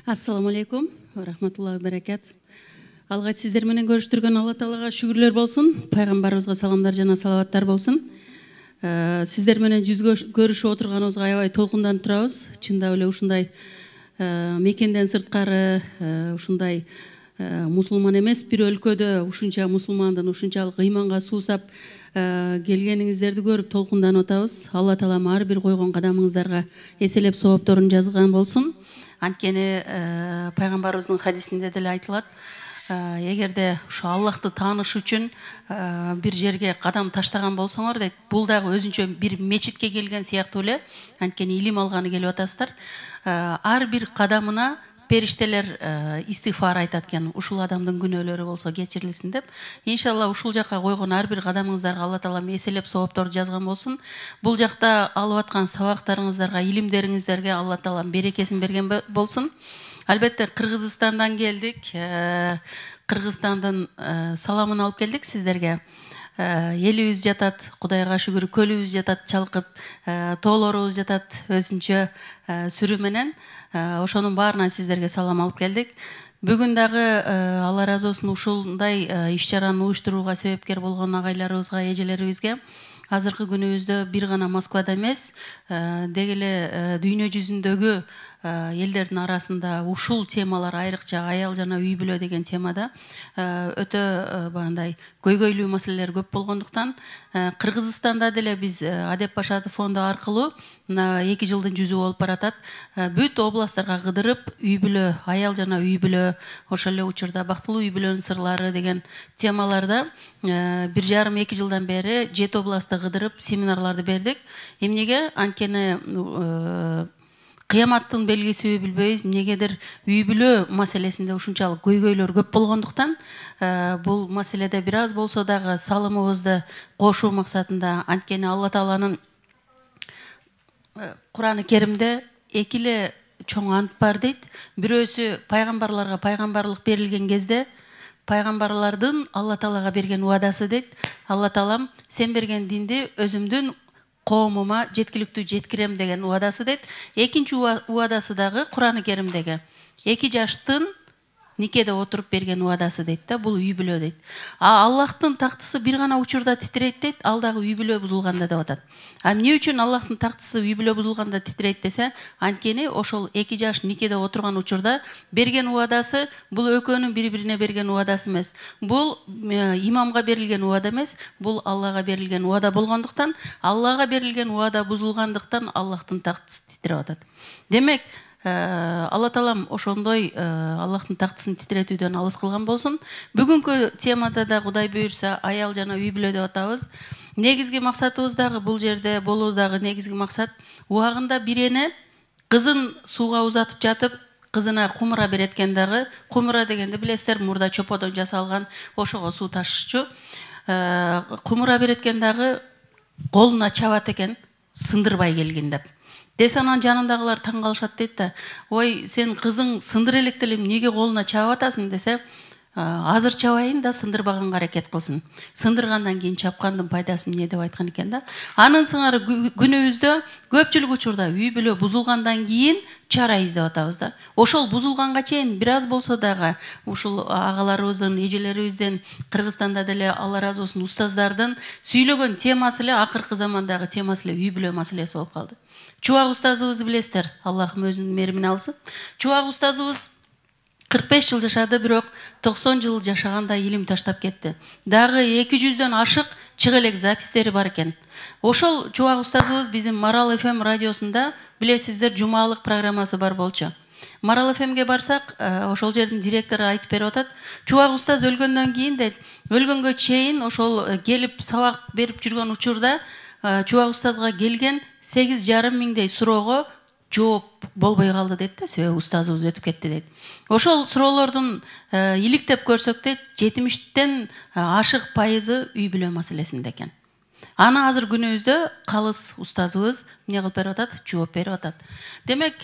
Ассаламу алейкум, рахматуллахи баракат. Алгач сиздер менен көрүштүргөн Алла Таалага шүгүрлөр болсун, пайгамбарыбызга саламдар жана салаваттар болсун. Сиздер менен жүз көрүшүп отурганыбызга аябай толкунданып турабыз. Чындап эле ушундай мекенден сырткары, ушундай мусулман эмес бир өлкөдө ушунча мусулмандын ушунчалык ыйманга суусап келгениңиздерди көрүп толкунданып атабыз. Алла Таалам ар бир койгон кадамыңыздарга эселеп соопторун жазган болсун. Анткени пайгамбарыбыздын хадисинде деле айтылат, эгерде ушу Аллахты тааныш үчүн бир жерге кадам таштаган болсоңор дейт, бул дагы өзүнчө бир мечитке келген сыяктуу эле, анткени илим алганы келип атасыздар. Ар бир кадамына периштелер истигфар айтат экен, ушул адамдын күнөөлөрү болсо кечирилсин деп. Иншалла ушул жакка койгон ар бир кадамыңыздарга Алла Таалам эселеп соопторду жазган болсун. Бул жакта алып аткан сабактарыңыздарга, илимдериңиздерге Алла Таалам берекесин берген болсун. Албетте Кыргызстандан келдик. Кыргызстандын саламын алып келдик сиздерге. Элибиз жатат, Кудайга шүгүр, көлүбүз жатат чалкып, тоолорубуз жатат өзүнчө сүрү менен. Ошонун баарынан сиздерге салам алып келдик. Бүгүн дагы Алла разы болсун ушундай иш-чараны уюштурууга себепкер болгон агайларыбызга, эжелерибизге азыркы күнүбүздө бир гана Москвада эмес, деги эле дүйнө жүзүндөгү элдердин арасында ушул темалар, айрыкча аял жана үй бүлө деген темада өтө бандай көйгөйлүү маселелер көп болгондуктан Кыргызстанда деле биз Адеп Башатов фонду аркылуу 2 жылдын жүзү болуп баратат. Бүт областтарга кыдырып, үй бүлө, аял жана үй бүлө, ошол эле учурда бактылуу үй бүлөнүн сырлары деген темаларда 1,5-2 жылдан бери 7 областта кыдырып семинарларды бердик. Эмнеге? Анткени кыяматтын белгисиби билбейбиз, эмнегедир үй бүлө маселесинде ушунчалык көйгөйлөр көп болгондуктан бул маселеде бир аз болсо дагы салымыбызды кошуу максатында, анткени Алла Тааланын Кураны Керимде 2 эле чоң ант бар дейт. Бирөөсү пайгамбарларга пайгамбарлык берилген кезде пайгамбарлардын Алла Таалага берген уадасы дейт. Алла Таалам сен берген динди өзүмдүн коомума жеткиликтүү жеткирем деген уадасы дейт. Экинчи уадасы дагы Кураны Керимдеги 2 жаштын никеде отуруп берген уадасы дейт да, бул үй бүлө дейт. Аллахтын тактысы бир гана учурда титрейт дейт, ал дагы үй бүлө бузулганда деп атат. Эмне үчүн Аллахтын тактысы үй бүлө бузулганда титрейт десе, анткени ошол 2 жаш никеде отурган учурда берген уадасы бул экөөнүн бири-бирине берген уадасы эмес. Бул имамга берилген уада эмес, бул Аллага берилген уада болгондуктан, Аллага берилген уада бузулгандыктан Аллахтын тактысы титирип атат. Демек, Алла Таалам ошондой Аллахтын тактысын титиретүүдөн алыс кылган болсун. Бүгүнкү темада да Кудай буйрса аял жана үй бүлө деп атабыз. Негизги максатыбыз дагы бул жерде болуудагы негизги максат убагында бир эне кызын сууга узатып жатып, кызына кумура берет экен дагы. Кумура дегенди билесиздер, мурда чоподон жасалган, ошого суу ташычу. Кумура берет экен дагы, колуна чабат экен, сындырбай келгин деп. Десе анан жанындагылар таң калышат дейт да. Ой, сен кызың сындыр электе эле эмнеге колуна чабып атасың десе, азыр чабайын да сындырбаганга аракет кылсын. Сындыргандан кийин чапкандын пайдасы эмне деп айткан экен да. Анын сыңары күнүбүздө көпчүлүк учурда үй бүлө бузулгандан кийин чара издеп атабыз да. Ошол бузулганга чейин бир аз болсо дагы ушул агаларыбыздын, эжелерибиздин Кыргызстанда деле Алла разы болсун устаздардын сүйлөгөн темасы эле акыркы замандагы темасы эле үй бүлө маселеси болуп калды. Чубак устазыбызды билесиздер, Аллахым өзүнүн мээримине алсын. Чубак устазыбыз 45 жыл жашады, бирок 90 жыл жашаганда илим таштап кетти. Дагы 200дөн ашык чыга элек запистери бар экен. Ошол Чубак устазыбыз биздин Марал ФМ радиосунда билесиздер жумалык программасы бар болчу. Марал ФМге барсак, ошол жердин директору айтып берип атат. Чубак устаз өлгөндөн кийин дейт, өлгөнгө чейин ошол келип сабак берип жүргөн учурда Чубак устазга келген 8,5 миңдей суроого жооп болбой калды дейт да, себеби устазыбыз өтүп кетти дейт. Ошол суроолордун иликтеп көрсөк дейт, 70тен ашык пайызы үй бүлө маселесинде экен. Аны азыр күнүбүздө калыс устазыбыз эмне кылып берип атат, жооп берип атат. Демек,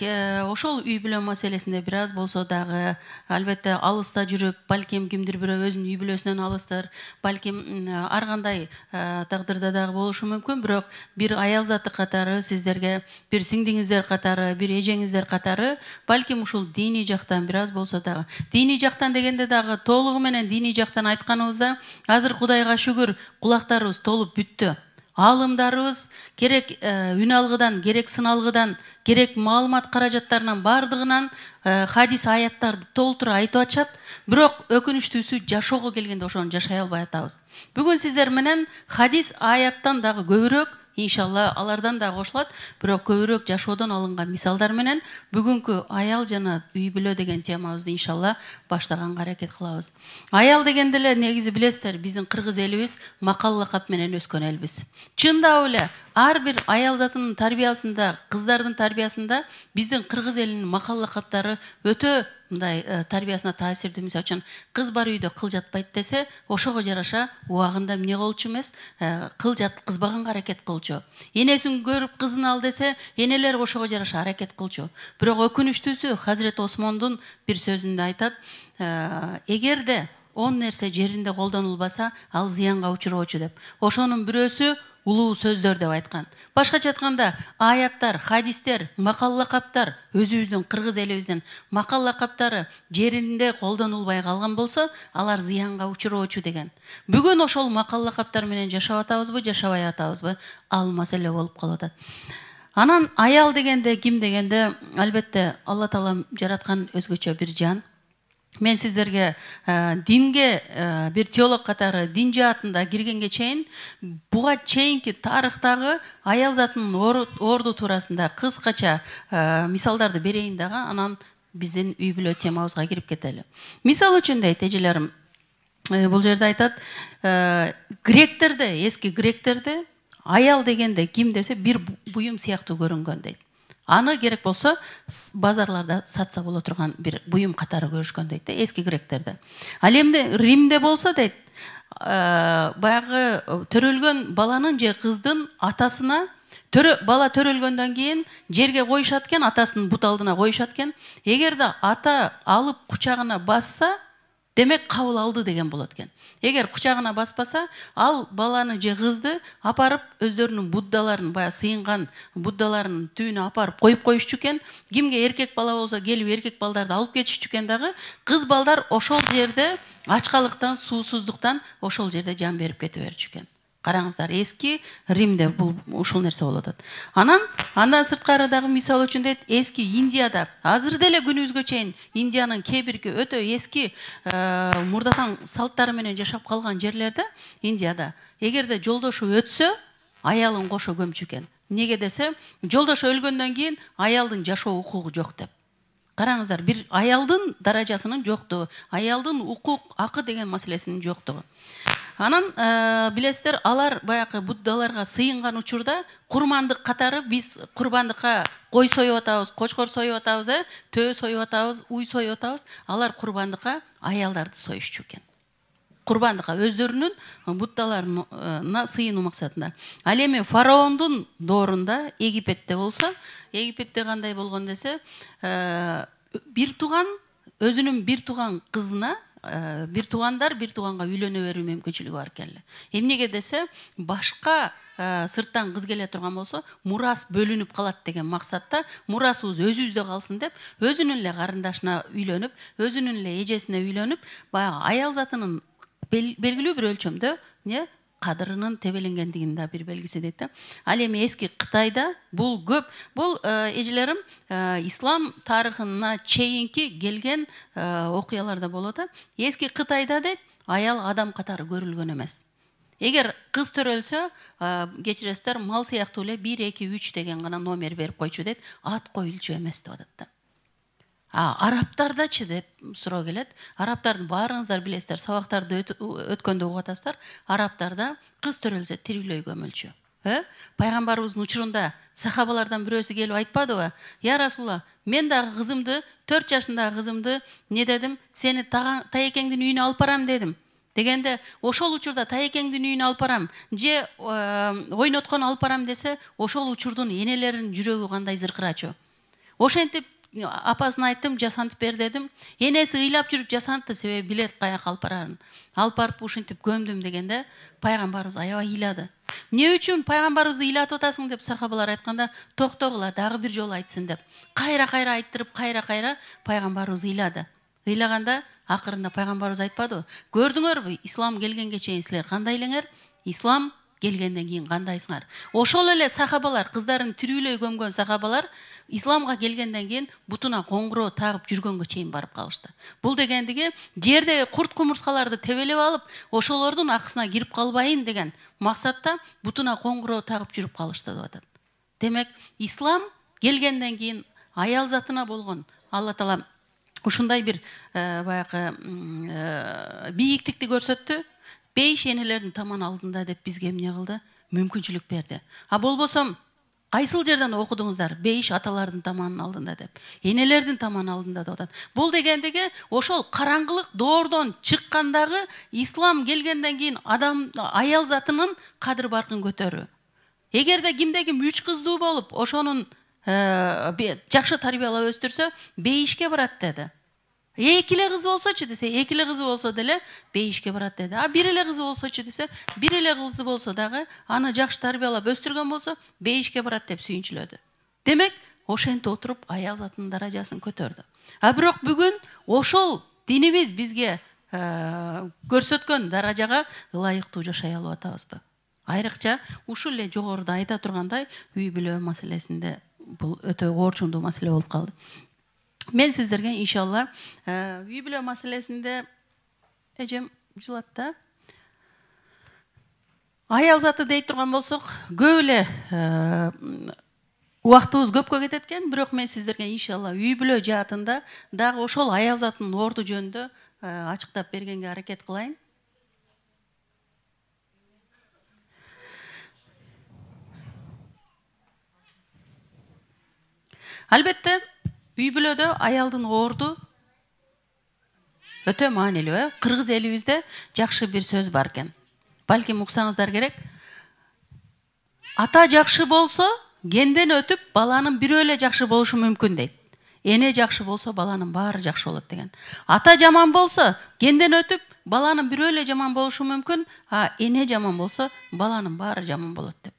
ошол үй бүлө маселесинде бир аз болсо дагы, албетте алыста жүрүп, балким кимдир бирөө өзүнүн үй бүлөсүнөн алыстыр, балким ар кандай тагдырда дагы болушу мүмкүн, бирок бир аял заты катары сиздерге, бир сиңдиңиздер катары, бир эжеңиздер катары, балким ушул диний жактан бир аз болсо дагы, диний жактан дегенде дагы толугу менен диний жактан айтканыбызда, азыр Кудайга шүгүр, кулактарыбыз толуп бүттү. Алымдарыбыз керек үн алгыдан, керек сыналгыдан, керек маалымат каражаттарынан бардыгынан хадис аяттарды толтура айтып атышат. Бирок өкүнүчтүүсү жашоого келгенде ошону жашай албай атабыз. Бүгүн сиздер менен хадис аяттан дагы көбүрөөк, иншалла алардан да кошулат, бирок көбүрөөк жашоодон алынган мисалдар менен бүгүнкү аял жана үй бүлө деген темабызды иншалла баштаганга аракет кылабыз. Аял дегенде эле негизи билесиздер, биздин кыргыз элибиз макал лакап менен өскөн элбиз. Чындап эле ар бир аял затынын тарбиясында, кыздардын тарбиясында биздин кыргыз элинин макал лакаптары өтө мындай тарбиясына таасирдүү. Мисалы үчүн кыз бар үйдө кыл жатпайт десе, ошого жараша убагында эмне кылчу эмес, кыл жаткызбаганга аракет кылчу. Энесин көрүп кызын ал десе, энелер ошого жараша аракет кылчу. Бирок өкүнүчтүүсү Хазирет Осмондун бир сөзүндө айтат, эгерде 10 нерсе жеринде колдонулбаса, ал зыянга учуроочу деп. Ошонун бирөөсү улуу сөздөр деп айткан. Башкача айтканда, аяттар, хадистер, макал лакаптар, өзүбүздүн кыргыз элибиздин макал лакаптары жеринде колдонулбай калган болсо, алар зыянга учуроочу деген. Бүгүн ошол макал лакаптар менен жашап атабызбы, жашабай атабызбы, ал маселе болуп калып атат. Анан аял дегенде, ким дегенде, албетте Алла Таалам жараткан өзгөчө бир жан. Мен сиздерге динге бир теолог катары дин жаатында киргенге чейин, буга чейинки тарыхтагы аял затынын орду туурасында кыскача мисалдарды берейин дагы, анан биздин үй бүлө темабызга кирип кетели. Мисал үчүн дейт эжелерим, бул жерде айтат, гректерде, эски гректерде аял дегенде ким десе бир буюм сыяктуу көрүнгөн дейт. Аны керек болсо базарларда сатса боло турган бир буюм катары көрүшкөн дейт, эски гректерде. Ал эмне Римде болсо дейт, баягы төрөлгөн баланын же кыздын атасына бала төрөлгөндөн кийин жерге коюшат экен, атасынын бут алдына коюшат экен. Эгерде ата алып кучагына басса, демек кабыл алды деген болот экен. Эгер кучагына баспаса, ал баланы же кызды апарып өздөрүнүн буддаларын, бая сыйынган буддаларын түбүнө апарып коюп коюшчу экен. Кимге эркек бала болсо келип эркек балдарды алып кетишчү экен дагы, кыз балдар ошол жерде ачкалыктан, суусуздуктан ошол жерде жан берип кете берчү экен. Караңыздар, эски Римде бул ушул нерсе болуп атат. Андан сырткары дагы мисал үчүн дейт, эски Индияда, азыр деле күнүбүзгө чейин Индиянын кээ бирки өтө эски мурдатан салттары менен жашап калган жерлерде, Индияда, эгерде жолдошу өтсө, аялын кошо көмчү экен. Неге десе, жолдошу өлгөндөн кийин аялдын жашоо укугу жок деп. Караңыздар, бир аялдын даражасынын жоктугу, аялдын укук, акы деген маселесинин жоктугу. Анан билесиздер, алар баягы буддаларга сыйынган учурда курмандык катары биз курбандыкка кой союп атабыз, кочкор союп атабыз, төө союп атабыз, уй союп атабыз. Алар курбандыкка аялдарды союшчу экен. Курбандыкка өздөрүнүн буддаларына сыйынуу максатында. Ал эми фараондун доорунда Египетте болсо, Египетте кандай болгон десе, бир тууган өзүнүн бир тууган кызына, бир туугандар бир тууганга үйлөнө берүү мүмкүнчүлүгү бар экен. Эмнеге десе, башка сырттан кыз келе турган болсо, мурас бөлүнүп калат деген максатта, мурасыбыз өзүбүздө калсын деп, өзүнүн эле карындашына үйлөнүп, өзүнүн эле эжесине үйлөнүп, баягы аял затынын белгилүү бир өлчөмдө кадырынын тебелингендигинин да бир белгиси дейт да. Ал эми эски Кытайда бул көп, бул эжелерим ислам тарыхына чейинки келген окуяларда болот да. Эски Кытайда дейт, аял адам катары көрүлгөн эмес. Эгер кыз төрөлсө, кечиресиздер, мал сыяктуу эле 1, 2, 3 деген гана номер берип койчу дейт, ат коюлчу эмес деп атат да. Арабтардачы деп суроо келет. Арабтардын баарыңыздар билесиздер, сабактарды өткөндө угуп атасыздар. Арабтарда кыз төрөлсө тирилөй көмүлчү. Пайгамбарыбыздын учурунда сахабалардан бирөөсү келип айтпадыбы? Я Расулла, мен дагы кызымды, 4 жашындагы кызымды не дедим? Сени таекеңдин үйүнө алып барам дедим. дегенде ошол учурда Таекеңдин үйүнө алып барам же ойноткон алып барам десе, ошол учурдун энелеринин жүрөгү кандай зыркырачу. Ошентип апасын айттым, жасантып бер дедим. Энеси ыйлап жүрүп жасантты, себеби билет каяка алып барарын. Алып барып ушинтип көмдүм дегенде пайгамбарыбыз аябай ыйлады. Эмне үчүн пайгамбарыбызды ыйлатып атасың деп сахабалар айтканда, токтогула дагы бир жолу айтсын деп. Кайра-кайра айттырып, кайра-кайра пайгамбарыбыз ыйлады. Ыйлаганда акырында пайгамбарыбыз айтпады. Көрдүңөрбү, ислам келгенге чейин силер кандай элеңер? Ислам келгенден кийин кандайсыңар? Ошол эле сахабалар, кыздарын тирүүлөй көмгөн сахабалар исламга келгенден кийин бутуна коңгуроо тагып жүргөнгө чейин барып калышты. Бул дегендиги жердеги курт кумурскаларды тебелеп алып, ошолордун акысына кирип калбайын деген максатта бутуна коңгуроо тагып жүрүп калышты деп атат. Демек, ислам келгенден кийин аял затына болгон Алла Таала ушундай бир баягы бийиктикти көрсөттү. Бейиш энелердин таман алдында деп бизге эмне кылды? Мүмкүнчүлүк берди. А болбосом кайсыл жерден окудуңуздар? Бейиш аталардын таманын алдында деп. Энелердин таманын алдында деп атат. Бул дегендиги ошол караңгылык доордон чыккандагы ислам келгенден кийин адам аял затынын кадыр баркын көтөрүү. Эгерде кимде ким 3 кыздуу болуп, ошонун жакшы тарбиялап өстүрсө, бейишке барат деди. Экиле кызы болсочу десе, экиле кызы болсо деле бейишке барат деди. А бир эле кызы болсочу десе, бир эле кызы болсо дагы аны жакшы тарбиялап өстүргөн болсо, бейишке барат деп сүйүнчүлөдү. Демек, ошентип отуруп аял затынын даражасын көтөрдү. А бирок бүгүн ошол динибиз бизге көрсөткөн даражага ылайыктуу жашай алып атабызбы? Айрыкча ушул эле жогоруда айта тургандай үй бүлө маселесинде бул өтө оорчундуу маселе болуп калды. Мен сиздерге иншалла үй бүлө маселесинде эжем жылатта аял заты дей турган болсок, көп эле убактыбыз көпкө кетет экен, бирок мен сиздерге иншалла үй бүлө жаатында дагы ошол аял затынын орду жөнүндө ачыктап бергенге аракет кылайын. Албетте, үй бүлөдө аялдын орду өтө маанилүү. Кыргыз элибизде жакшы бир сөз бар экен. Балким уксаңыздар керек. Ата жакшы болсо, генден өтүп, баланын бирөө эле жакшы болушу мүмкүн дейт. Эне жакшы болсо, баланын баары жакшы болот деген. Ата жаман болсо, генден өтүп, баланын бирөө эле жаман болушу мүмкүн, а эне жаман болсо, баланын баары жаман болот деп.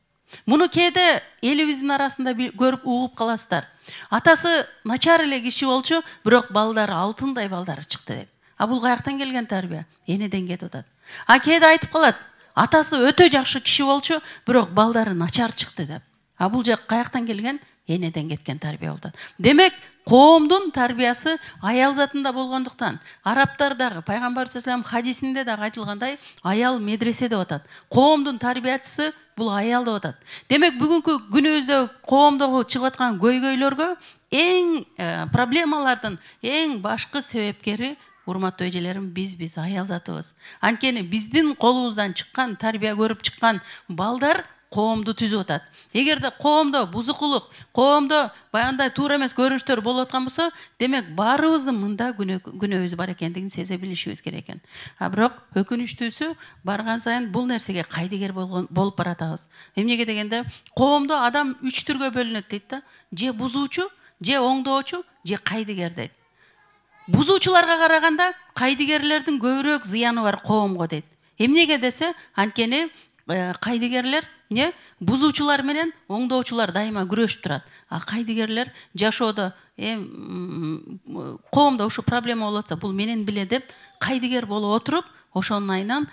Муну кээде элибиздин арасында көрүп угуп каласыздар. Атасы начар эле киши болчу, бирок балдары алтындай балдары чыкты дейт. А бул каяктан келген тарбия? Энеден кетип атат. А кээде айтып калат, атасы өтө жакшы киши болчу, бирок балдары начар чыкты деп. А бул жак каяктан келген? Энеден кеткен тарбия болот. Демек, коомдун тарбиясы аял затында болгондуктан, арабтардагы пайгамбар саллаллаху хадисинде дагы айтылгандай, аял медресе деп атат. Коомдун тарбиячысы бул аял деп атат. Демек, бүгүнкү күнүбүздө коомдогу чыгып аткан көйгөйлөргө эң проблемалардын эң башкы себепкери, урматтуу эжелерим, биз аял затыбыз. Анткени биздин колубуздан чыккан, тарбия көрүп чыккан балдар коомду түзүп атат. Эгерде коомдо бузукулук, коомдо баягындай туура эмес көрүнүштөр болуп аткан болсо, демек баарыбыздын мында күнөөбүз бар экендигин сезе билишибиз керек экен. А бирок өкүнүчтүүсү барган сайын бул нерсеге кайдыгер болуп баратабыз. Эмнеге дегенде, коомдо адам 3 түргө бөлүнөт дейт да. Же бузуучу, же оңдоочу, же кайдыгер дейт. Бузуучуларга караганда кайдыгерлердин көбүрөөк зыяны бар коомго дейт. Эмнеге десе, анткени кайдыгерлер бузуучулар менен оңдоочулар дайыма күрөшүп турат. А кайдыгерлер жашоодо коомдо ушу проблема болуп атса, бул менен биле деп кайдыгер болуп отуруп, ошонун айынан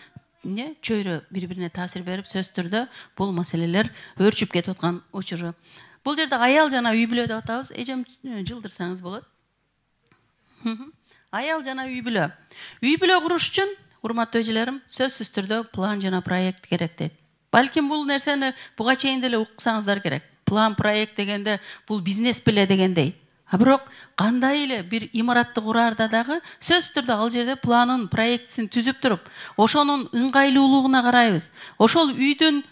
чөйрө бири-бирине таасир берип, сөз түрдө бул маселелер өрчүп кетип аткан учуру. Бул жерде аял жана үй бүлө деп атабыз. Эжем жылдырсаңыз болот. Аял жана үй бүлө. Үй бүлө куруш үчүн, урматтуу эжелерим, сөзсүз түрдө план жана проект керек дейт. Балким бул нерсени буга чейин деле уксаңыздар керек. План, проект дегенде бул бизнес беле дегендей. А бирок кандай эле бир имаратты кураарда дагы сөзсүз түрдө ал жерде планын, проектисин түзүп туруп, ошонун ыңгайлуулугуна карайбыз. Ошол үйдүн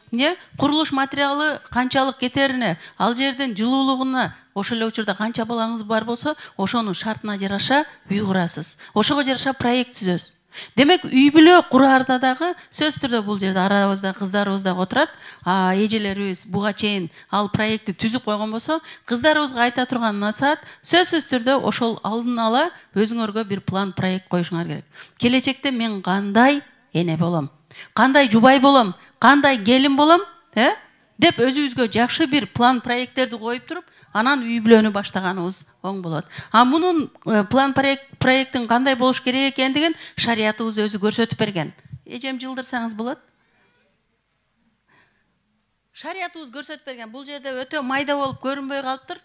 курулуш материалы канчалык кетерине, ал жердин жылуулугуна, ошол эле учурда канча балаңыз бар болсо, ошонун шартына жараша үй курасыз. Ошого жараша проект түзөсүз. Демек үй бүлө кураарда дагы сөзсүз түрдө бул жерде арабызда кыздарыбыз дагы отурат. Эжелерибиз буга чейин ал проектти түзүп койгон болсо, кыздарыбызга айта турган насаат сөзсүз түрдө ошол алдын ала өзүңөргө бир план проект коюшуңар керек. Келечекте мен кандай эне болом, кандай жубай болом, кандай келин болом, деп өзүбүзгө жакшы бир план проекттерди коюп туруп, анан үй бүлөнү баштаганыбыз оң болот. Мунун план проекттин кандай болуш керек экендигин шариятыбыз өзү көрсөтүп берген. Эжем жылдырсаңыз болот. Шариятыбыз көрсөтүп берген. Бул жерде өтө майда болуп көрүнбөй калыптыр.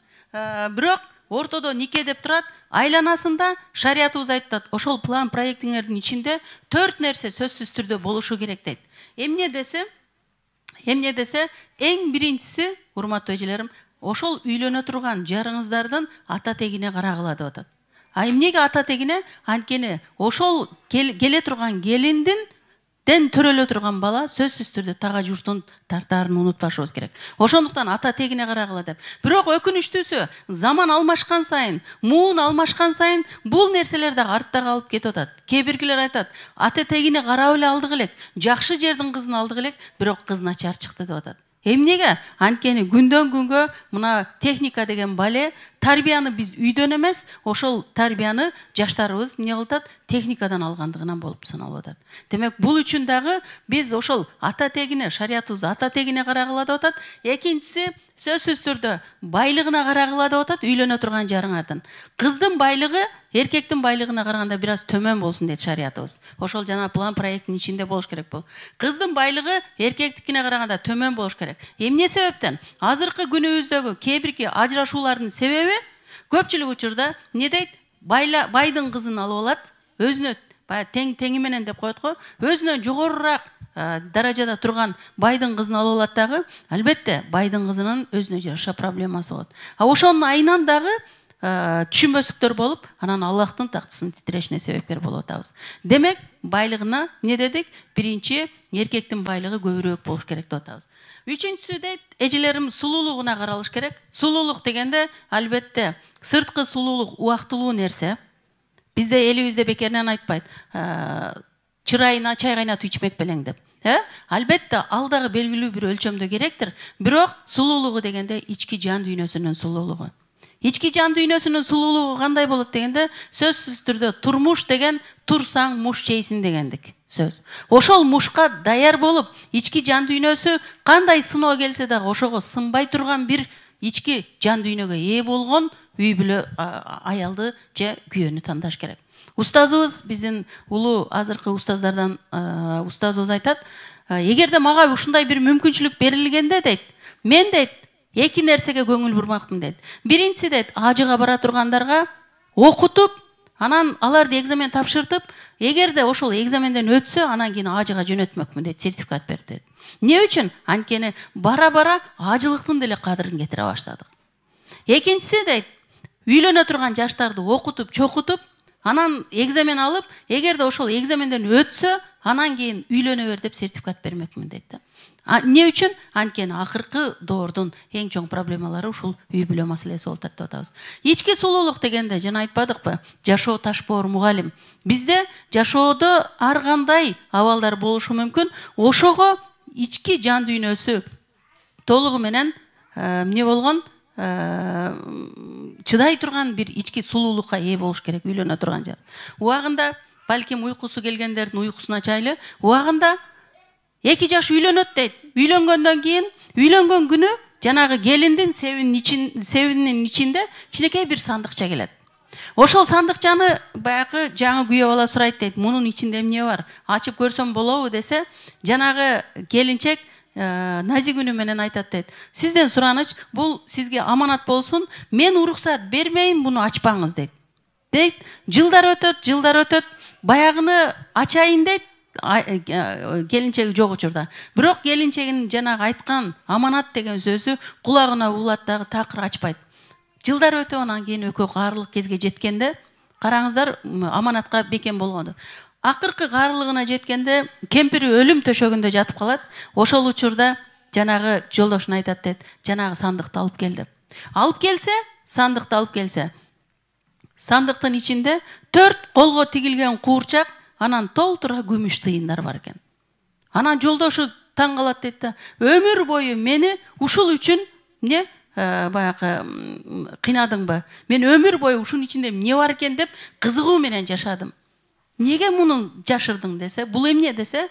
Бирок ортодо нике деп турат. Айланасында шариятыбыз айтат, ошол план проектиңердин ичинде 4 нерсе сөзсүз түрдө болушу керек дейт. Эмне десе, эң биринчиси, урматтуу эжелерим, ошол үйлөнө турган жарыңыздардын ата тегине карагыла деп атат. Эмнеге ата тегине? Анткени ошол келе турган келиндин төрөлө турган бала сөзсүз түрдө тага журтун тартаарын унутпашыбыз керек. Ошондуктан ата тегине карагыла деп. Бирок өкүнүчтүүсү, заман алмашкан сайын, муун алмашкан сайын бул нерселер да артта калып кетип атат. Кээ биркилер айтат, ата тегине карап эле алдык элек, жакшы жердин кызын алдык элек, бирок кыз начар чыкты деп атат. Эмнеге? Анткени күндөн күнгө мына техника деген бале, тарбияны биз үйдөн эмес, ошол тарбияны жаштарыбыз эмне кылат? Техникадан алгандыгынан болуп саналып атат. Демек, бул үчүн дагы биз ошол ата тегине, шариятыбыз ата тегине карагыла деп атат. Экинчиси, сөзсүз түрдө байлыгына карагыла деп атат, үйлөнө турган жарыңардын. Кыздын байлыгы эркектин байлыгына караганда бир аз төмөн болсун дейт шариятыбыз. Ошол жана план проекттин ичинде болуш керек бул. Кыздын байлыгы эркектикине караганда төмөн болуш керек. Эмне себептен? Азыркы күнүбүздөгү кээ бирки ажырашуулардын себеби көпчүлүк учурда эмне дейт? Байдын кызын алып алат, өзүнө теңи менен деп коет го, өзүнөн жогорураак даражада турган байдын кызын алып алат дагы, албетте байдын кызынын өзүнө жараша проблемасы болот. Ошонун айынан дагы түшүнбөстүктөр болуп, анан Аллахтын тактысынын титирешине себепкер болуп атабыз. Демек, байлыгына эмне дедик? Биринчи, эркектин байлыгы көбүрөөк болуш керек деп атабыз. Үчүнчүсү дейт, эжелерим сулуулугуна каралыш керек. Сулуулук дегенде, албетте, сырткы сулуулук убактылуу нерсе. Бизде элибизде бекеринен айтпайт, чырайына чай кайнатып ичмек белең деп. Албетте, ал дагы белгилүү бир өлчөмдө керектир. Бирок сулуулугу дегенде ички жан дүйнөсүнүн сулуулугу. Ички жан дүйнөсүнүн сулуулугу кандай болот дегенде, сөзсүз түрдө турмуш деген турсаң муш жейсин дегендик сөз. Ошол мушка даяр болуп, ички жан дүйнөсү кандай сыноо келсе дагы ошого сынбай турган бир ички жан дүйнөгө ээ болгон үй бүлө аялды же күйөөнү тандаш керек. Устазыбыз, биздин улуу азыркы устаздардан устазыбыз айтат, эгерде мага ушундай бир мүмкүнчүлүк берилгенде дейт, мен дейт, эки нерсеге көңүл бурмакмын дейт. Биринчиси дейт, ажыга бара тургандарга окутуп, анан аларды экзамен тапшыртып, эгерде ошол экзаменден өтсө, анан кийин ажыга жөнөтмөкмүн дейт, сертификат берип дейт. Эмне үчүн? Анткени бара-бара ажылыктын деле кадырын кетире баштадык. Экинчиси дейт, үйлөнө турган жаштарды окутуп, чокутуп, анан экзамен алып, эгерде ошол экзаменден өтсө, анан кийин үйлөнө бер деп сертификат бермекмин дейт. Эмне үчүн? Анткени акыркы доордун эң чоң проблемалары ушул үй бүлө маселеси болуп атат деп атабыз. Ички сулуулук дегенде жана айтпадыкпы? Жашоо ташбоор мугалим. Бизде жашоодо ар кандай абалдар болушу мүмкүн. Ошого ички жан дүйнөсү толугу менен эмне болгон? Чыдай турган бир ички сулуулукка ээ болуш керек үйлөнө турган жар. Убагында балким уйкусу келгендердин уйкусуна чайлы, убагында 2 жаш үйлөнөт дейт. Үйлөнгөндөн кийин, үйлөнгөн күнү жанагы келиндин себинин ичинде кичинекей бир сандыкча келет. Ошол сандыкчаны баягы жаңы күйөө бала сурайт дейт, мунун ичинде эмне бар? Ачып көрсөм болобу десе, жанагы келинчек назик үнү менен айтат дейт. Сизден сураныч, бул сизге аманат болсун, мен уруксат бермейин, буну ачпаңыз дейт. Дейт, жылдар өтөт, баягыны ачайын дейт, келинчеги жок учурда. Бирок келинчегинин жанагы айткан аманат деген сөзү кулагына улат дагы такыр ачпайт. Жылдар өтө, анан кийин экөө каарылык кезге жеткенде, караңыздар, аманатка бекем болгонду. Акыркы каарылыгына жеткенде кемпири өлүм төшөгүндө жатып калат. Ошол учурда жанагы жолдошуна айтат дейт, жанагы сандыкты алып кел деп. Алып келсе, сандыкты алып келсе, сандыктын ичинде 4 колго тигилген куурчак, анан толтура күмүш тыйындар бар экен. Анан жолдошу таң калат дейт да, өмүр бою мени ушул үчүн эмне баягы кыйнадыңбы? Мен өмүр бою ушунун ичинде эмне бар экен деп кызыгуу менен жашадым. Неге муну жашырдың десе, бул эмне десе,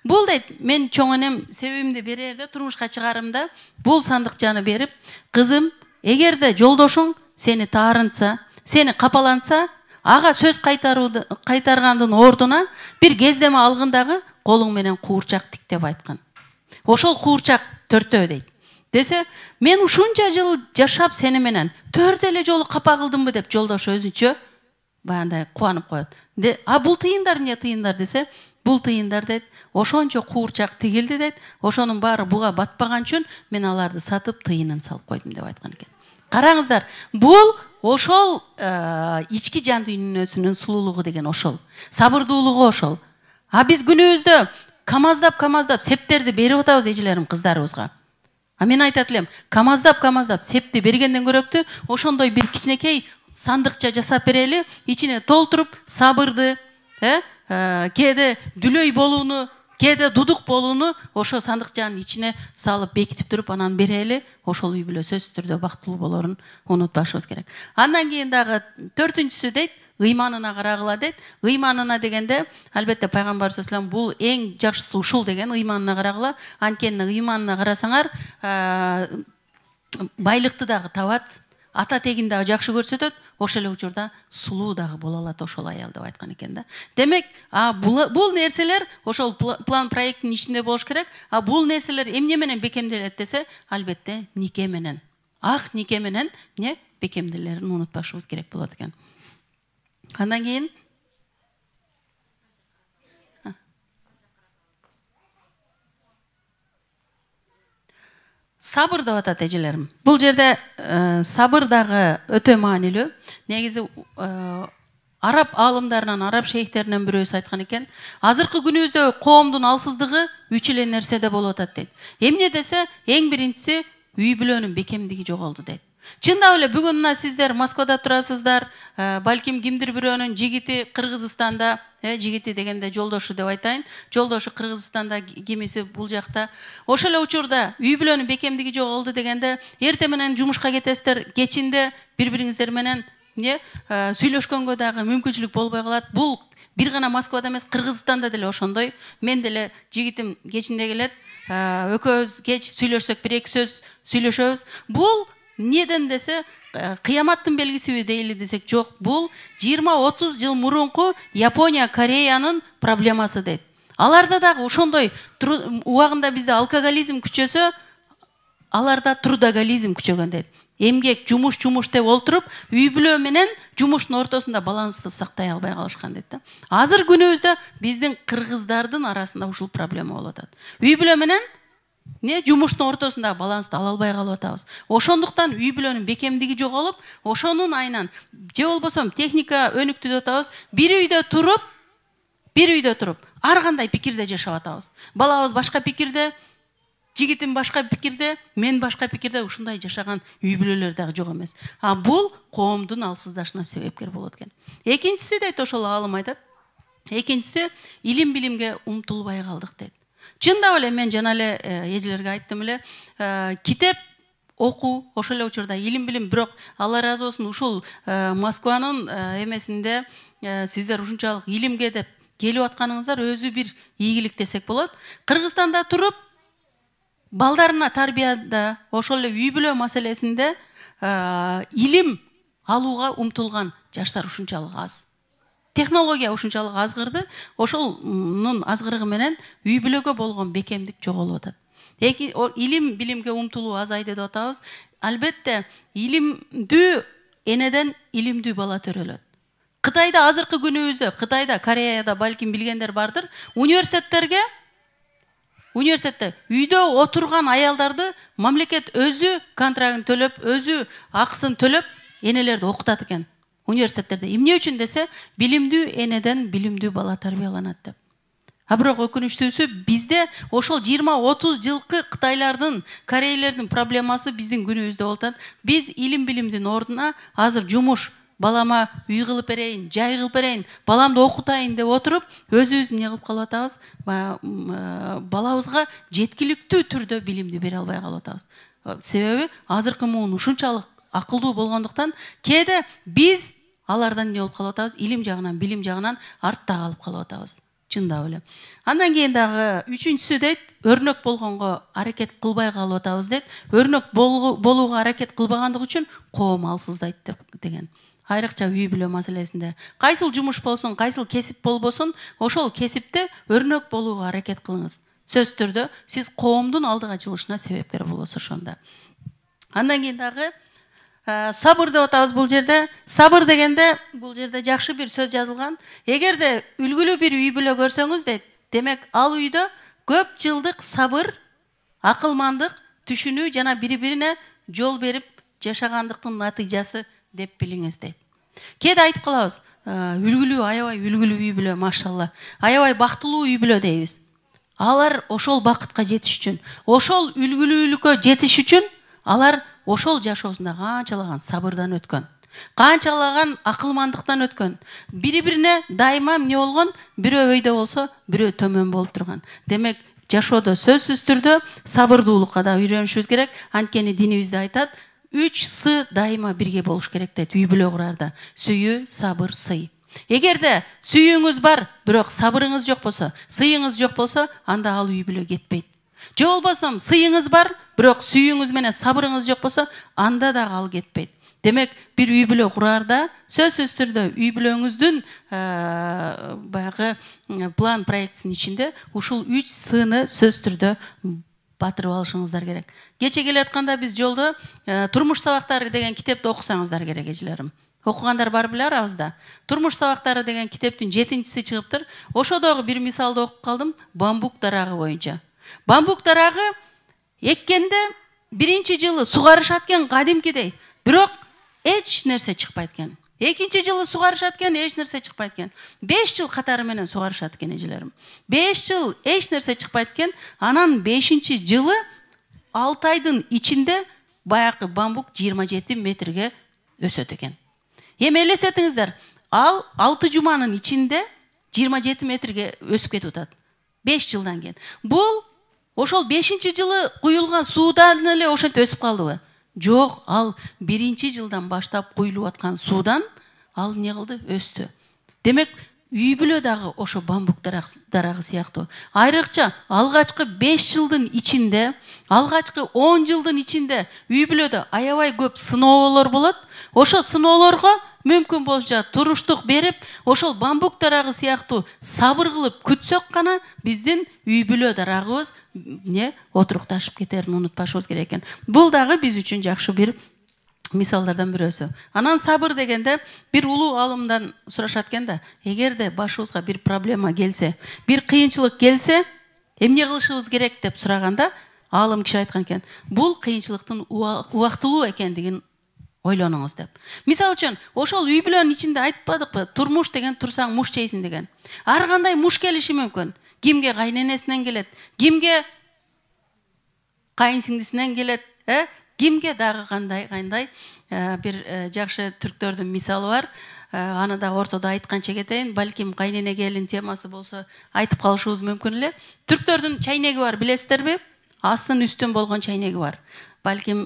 бул дейт, мен чоң энем себебимди берерде турмушка чыгарымда бул сандыкчаны берип, кызым, эгерде жолдошуң сени таарынса, сени капаланса, ага сөз кайтаргандын ордуна бир кездеме алгындагы колуң менен куурчак тик деп айткан. Ошол куурчак төртөө дейт. Десе, мен ушунча жыл жашап сени менен 4 эле жолу капа кылдымбы деп жолдош өзүнчө баягындай кубанып коет. А бул тыйындар эмне тыйындар десе, бул тыйындар дейт, ошончо куурчак тигилди дейт, ошонун баары буга батпаган үчүн мен аларды сатып тыйынын салып койдум деп айткан экен. Караңыздар, бул ошол ички жан дүйнөсүнүн сулуулугу деген ошол. Сабырдуулугу ошол. А биз күнүбүздө камаздап септерди берип атабыз эжелерим кыздарыбызга. А мен айтат элем, камаздап септи бергенден көрөктү, ошондой бир кичинекей сандыкча жасап берели, ичине толтуруп сабырды, кээде дүлөй болууну, кээде дудук болууну ошо сандыкчанын ичине салып бекитип туруп анан берели, ошол үй бүлө сөзсүз түрдө бактылуу болорун унутпашыбыз керек. Андан кийин дагы 4-сү дейт, ыйманына карагыла дейт. Ыйманына дегенде, албетте пайгамбарыбыз салам бул эң жакшысы ушул деген, ыйманына карагыла. Анткени ыйманына карасаңар, байлыкты дагы табат, ата тегин дагы жакшы көрсөтөт, ошол эле учурда сулуу дагы боло алат ошол аял деп айткан экен да. Демек, бул нерселер ошол план проекттин ичинде болуш керек. А бул нерселер эмне менен бекемделет десе, албетте нике менен. Ак нике менен эмне бекемделерин унутпашыбыз керек болот экен. Андан кийин сабыр деп атат эжелерим. Бул жерде сабыр дагы өтө маанилүү. Негизи араб аалымдарынан, араб шейхтеринен бирөөсү айткан экен, азыркы күнүбүздө коомдун алсыздыгы 3 эле нерседе болуп атат дейт. Эмне десе, эң биринчиси үй бүлөнүн бекемдиги жоголду дейт. Чындап эле бүгүн мына сиздер Москвада турасыздар, балким кимдир бирөөнүн жигити Кыргызстанда, жигити дегенде жолдошу деп айтайын, жолдошу Кыргызстанда, кимиси бул жакта. Ошол эле учурда үй бүлөнүн бекемдиги жоголду дегенде, эрте менен жумушка кетесиздер, кечинде бири-бириңиздер менен сүйлөшкөнгө дагы мүмкүнчүлүк болбой калат. Бул бир гана Москвада эмес, Кыргызстанда деле ошондой. Мен деле жигитим кечинде келет, экөөбүз кеч сүйлөшсөк 1-2 сөз сүйлөшөбүз. Бул неден десе, кыяматтын белгисиби дейли десек жок, бул 20-30 жыл мурунку Япония, Кореянын проблемасы дейт. Аларда дагы ошондой убагында бизде алкоголизм күчөсө, аларда трудоголизм күчөгөн дейт. Эмгек, жумуш деп олтуруп, үй бүлө менен жумуштун ортосунда балансты сактай албай калышкан дейт. Азыр күнүбүздө биздин кыргыздардын арасында ушул проблема болуп атат. Үй бүлө менен жумуштун ортосунда балансты ала албай калып атабыз. Ошондуктан үй бүлөнүн бекемдиги жоголуп, ошонун айынан же болбосо техника өнүктү деп атабыз. Бир үйдө туруп, ар кандай пикирде жашап атабыз. Балабыз башка пикирде, жигитим башка пикирде, мен башка пикирде, ушундай жашаган үй бүлөлөр дагы жок эмес. А бул коомдун алсыздашына себепкер болот экен. Экинчиси дейт, ошол аалым айтат. Экинчиси илим билимге умтулбай калдык дейт. Чындап эле мен жана эле эжелерге айттым эле, китеп окуу, ошол эле учурда илим билим, бирок Алла ыраазы болсун, ушул Москванын эмесинде сиздер ушунчалык илимге деп келип атканыңыздар өзү бир ийгилик десек болот. Кыргызстанда туруп балдарына тарбияда, ошол эле үй бүлө маселесинде илим алууга умтулган жаштар ушунчалык аз. Технология ушунчалык азгырды, ошонун азгырыгы менен үй бүлөгө болгон бекемдик жоголуп атат. Илим билимге умтулуу азайды деп атабыз. Албетте, илимдүү энеден илимдүү бала төрөлөт. Кытайда азыркы күнүбүздө, Кытайда, Кореяда балким билгендер бардыр, университетте үйдө отурган аялдарды мамлекет өзү контрагын төлөп, өзү акысын төлөп, энелерди окутат экен. Университеттерде. Эмне үчүн десе, билимдүү энеден билимдүү бала тарбияланат деп. А бирок өкүнүчтүүсү, бизде ошол 20-30 жылкы Кытайлардын, Корейлердин проблемасы биздин күнүбүздө болот. Биз илим билимдин ордуна азыр жумуш, балама үй кылып берейин, жай кылып берейин, баламды окутайын деп отуруп, өзүбүз эмне кылып калып атабыз? Балабызга жеткиликтүү түрдө билимди бере албай калып атабыз. Себеби азыркы муун ушунчалык акылдуу болгондуктан, кээде биз алардан эмне болуп калып атабыз? Илим жагынан, билим жагынан артта калып калып атабыз. Чындап эле. Андан кийин дагы үчүнчүсү дейт, өрнөк болгонго аракет кылбай калып атабыз дейт. Өрнөк болууга аракет кылбагандык үчүн коом алсыздайт деген. Айрыкча үй бүлө маселесинде. Кайсыл жумуш болсун, кайсыл кесип болбосун, ошол кесипте өрнөк болууга аракет кылыңыз. Сөзсүз түрдө сиз коомдун алдыга жылышына себепкер болосуз ошондо. Андан кийин дагы сабыр деп атабыз бул жерде. Сабыр дегенде бул жерде жакшы бир сөз жазылган. Эгерде үлгүлүү бир үй бүлө көрсөңүз дейт, демек ал үйдө көп жылдык сабыр, акылмандык, түшүнүү жана бири-бирине жол берип жашагандыктын натыйжасы деп билиңиз дейт. Кээде айтып калабыз, үлгүлүү, аябай үлгүлүү үй бүлө, машалла. Аябай бактылуу үй бүлө дейбиз. Алар ошол бакытка жетиш үчүн, ошол үлгүлүүлүккө жетиш үчүн алар ошол жашоосунда канчалаган сабырдан өткөн, канчалаган акылмандыктан өткөн. Бири-бирине дайыма эмне болгон? Бирөө өйдө болсо, бирөө төмөн болуп турган. Демек, жашоодо сөзсүз түрдө сабырдуулукка да үйрөнүшүбүз керек. Анткени динибизде айтат, 3 сы дайыма бирге болуш керек дейт үй бүлө курарда. Сүйүү, сабыр, сый. Эгерде сүйүүңүз бар, бирок сабырыңыз жок болсо, сыйыңыз жок болсо, анда ал үй бүлө кетпейт. Же болбосо сыйыңыз бар, бирок сүйүүңүз менен сабырыңыз жок болсо, анда да ал кетпейт. Демек, бир үй бүлө курарда сөзсүз түрдө үй бүлөңүздүн баягы план проектисинин ичинде ушул 3 сыны сөзсүз түрдө батырып алышыңыздар керек. Кече келатканда биз жолдо турмуш сабактары деген китепти окусаңыздар керек, эжелерим. Окугандар бар беле арабызда? Турмуш сабактары деген китептин 7-си чыгыптыр. Ошодогу бир мисалды окуп калдым, бамбук дарагы боюнча. Бамбук дарагы эккенде биринчи жылы сугарышат экен кадимкидей, бирок эч нерсе чыкпайт экен. Экинчи жылы сугарышат экен, эч нерсе чыкпайт экен. 5 жыл катары менен сугарышат экен, эжелерим. 5 жыл эч нерсе чыкпайт экен. Анан 5-чи жылы 6 айдын ичинде баягы бамбук 27 метрге өсөт экен. Эми элестетиңиздер, ал 6 жуманын ичинде 27 метрге өсүп кетип атат. 5 жылдан кийин. Бул ошол 5-чи жылы куюлган суудан эле ошентип өсүп калдыбы? Жок, ал 1-чи жылдан баштап куюлуп аткан суудан ал эмне кылды? Өстү. Демек, үй бүлө дагы ошо бамбук дарагы сыяктуу. Айрыкча алгачкы 5 жылдын ичинде, алгачкы 10 жылдын ичинде үй бүлөдө аябай көп сыноолор болот. Ошо сыноолорго мүмкүн болчу туруштук берип, ошол бамбук дарагы сыяктуу сабыр кылып күтсөк гана биздин үй бүлө дарагыбыз не отурукташып кетерин унутпашыбыз керек экен. Бул дагы биз үчүн жакшы бир мисалдардан бирөөсү. Анан сабыр дегенде бир улуу алымдан сурашат экен да, эгерде башыбызга бир проблема келсе, бир кыйынчылык келсе, эмне кылышыбыз керек деп сураганда, алым киши айткан экен, бул кыйынчылыктын убактылуу экендигин ойлонуңуз деп. Мисал үчүн, ошол үй бүлөнүн ичинде айтпадыкпы, турмуш деген турсаң муш жейсиң деген. Ар кандай муш келиши мүмкүн. Кимге кайненесинен келет, кимге кайынсиңдисинен келет, кимге дагы кандай бир жакшы түрктөрдүн мисалы бар. Аны да ортодо айтканча кетейин, балким кайнене келин темасы болсо айтып калышыбыз мүмкүн эле. Түрктөрдүн чайнеги бар, билесиздерби? Астын үстүн болгон чайнеги бар. Балким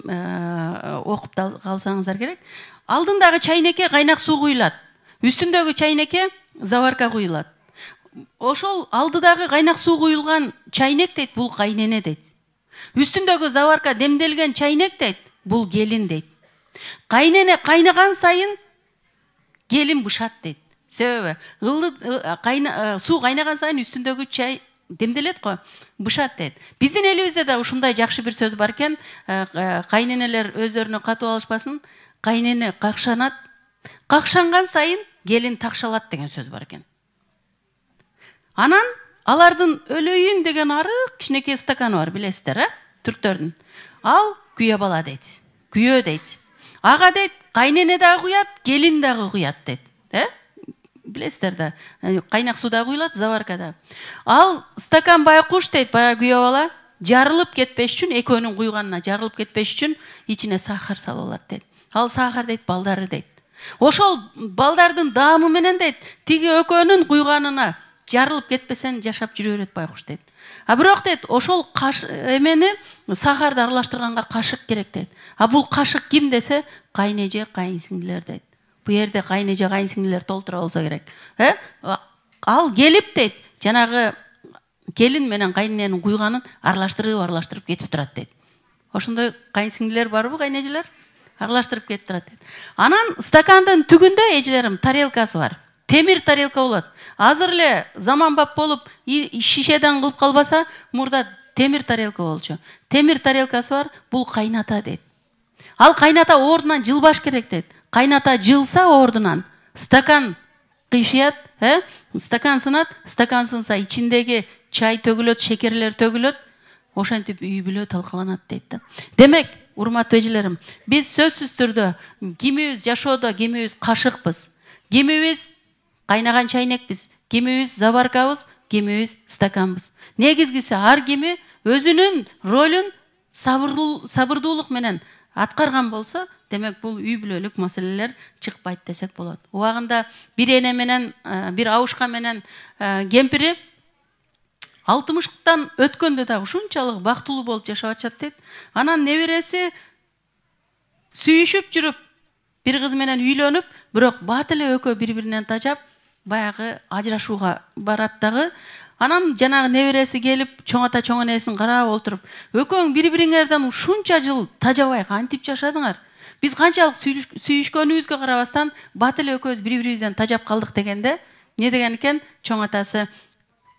окуп калсаңыздар керек. Алдындагы чайнекке кайнак суу куюлат. Үстүндөгү чайнекке заварка куюлат. Ошол алдыдагы кайнак суу куюлган чайнек дейт, бул кайнене дейт. Үстүндөгү заварка демделген чайнек дейт, бул келин дейт. Кайнене кайнаган сайын келин бышат дейт. Себеби суу кайнаган сайын үстүндөгү чай демделет го, бышат дейт. Биздин элибизде да ушундай жакшы бир сөз бар экен. Кайненелер өздөрүнө катуу алышпасын. Кайнене какшанат, какшанган сайын келин такшалат деген сөз бар экен. Анан алардын өлөйүн деген арык кичинекей стаканы бар, билесиздер, түрктөрдүн. Ал күйө бала дейт. Күйө дейт. Ага дейт, кайнене дагы куят, келин дагы куят дейт. Билесиздер да, кайнак суда куюлат, заваркада. Ал стакан байкуш дейт, бая күйө бала, жарылып кетпеш үчүн, экөөнүн куйганына жарылып кетпеш үчүн ичине сахар салып алат дейт. Ал сахар дейт, балдары дейт. Ошол балдардын даамы менен дейт, тиги экөөнүн куйганына жарылып кетпесен жашап жүрө берет байкуш дейт. А бирок дейт, ошол эмени сахарды аралаштырганга кашык керек дейт. А бул кашык ким десе, кайнеже, кайынсиңдилер дейт. Бу жерде кайнеже, кайынсиңдилер толтура болсо керек. Ал келип дейт, жанагы келин менен кайнененин куйганын аралаштырып кетип турат дейт. Ошондой кайынсиңдилер барбы, кайнежелер? Аралаштырып кетип турат дейт. Анан стакандын түгүндө эжелерим тарелкасы бар. Темир тарелка болот. Азыр эле заманбап болуп, шишеден кылып калбаса, мурда темир тарелка болчу. Темир тарелкасы бар, бул кайната дейт. Ал кайната ордунан жылбаш керек дейт. Кайната жылса ордунан, стакан кыйшыят, стакан сынат, стакан сынса ичиндеги чай төгүлөт, шекерлер төгүлөт, ошентип үй бүлө талкаланат дейт да. Демек, урматтуу эжелерим, биз сөзсүз түрдө кимибиз жашоодо кимибиз кашыкпыз, кимибиз кайнаган чайнекпиз, кимибиз заваркабыз, кимибиз стаканбыз. Негизгиси ар кими өзүнүн ролун сабырдуулук менен аткарган болсо, демек бул үй бүлөлүк маселелер чыкпайт десек болот. Убагында бир эне менен, бир абышка менен кемпири 60-тан өткөндө да ушунчалык бактылуу болуп жашап атышат дейт. Анан небереси сүйүшүп жүрүп, бир кыз менен үйлөнүп, бирок бат эле экөө бири-биринен тажап, баягы ажырашууга барат дагы. Анан жанагы небереси келип, чоң ата чоң энесин карап отуруп, экөөң бири-бириңерден ушунча жыл тажабай кантип жашадыңар? Биз канчалык сүйүшкөнүбүзгө карабастан, бат эле экөөбүз бири-бирибизден тажап калдык дегенде, не деген экен? Чоң атасы,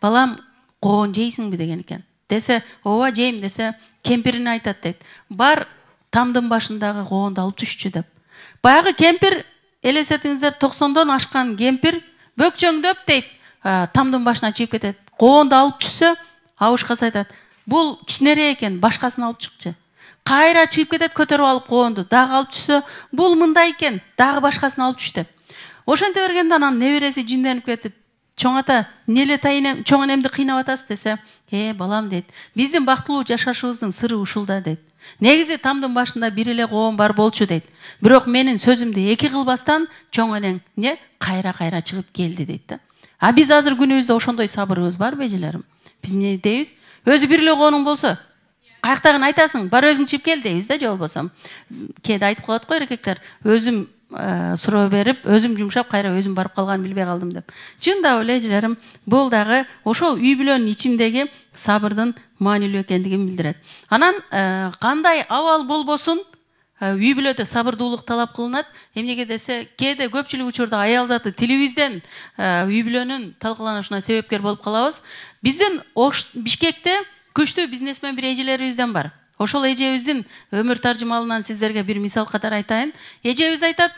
балам, коон жейсиңби деген экен. Десе, ооба жейм десе, кемпирине айтат дейт. Бар тамдын башындагы коонду алып түшчү деп. Баягы кемпир, элестетиңиздер, 90дон ашкан кемпир бөкчөңдөп дейт, тамдын башына чыгып кетет. Коонду алып түшсө, абышкасы айтат, бул кичинере экен, башкасын алып чыкчы. Кайра чыгып кетет, көтөрүп алып коонду, дагы алып түшсө, бул мындай экен, дагы башкасын алып түш деп. Ошенте бергенде анан небереси жинденип кетип, чоң ата, неле тайынем, чоң энемди кыйнап атасыз десе, балам дейт, биздин бактылуу жашашыбыздын сыры ушулда дейт. Негизи тамдын башында бир эле коон бар болчу дейт. Бирок менин сөзүмдү эки кылбастан чоң энең кайра чыгып келди дейт да. А биз азыр күнүбүздө ошондой сабырыбыз барбы эжелерим? Биз эмне дейбиз? Өзү бир эле кооның болсо, каяктагын айтасың, бар өзүң чыгып кел дейбиз да, же болбосо. Кээде айтып калат го эркектер, өзүм суроо берип, өзүм жумшап, кайра өзүм барып калганын билбей калдым деп. Чындап эле эжелерим, бул дагы ошол үй бүлөнүн ичиндеги сабырдын маанилүү экендигин билдирет. Анан кандай абал болбосун, үй бүлөдө сабырдуулук талап кылынат. Эмнеге десе, кээде көпчүлүк учурда аял заты тилибизден үй бүлөнүн талкаланышына себепкер болуп калабыз. Биздин Бишкекте күчтүү бизнесмен бир эжелерибизден бар. Ошол эжебиздин өмүр таржымалынан сиздерге бир мисал катары айтайын. Эжебиз айтат,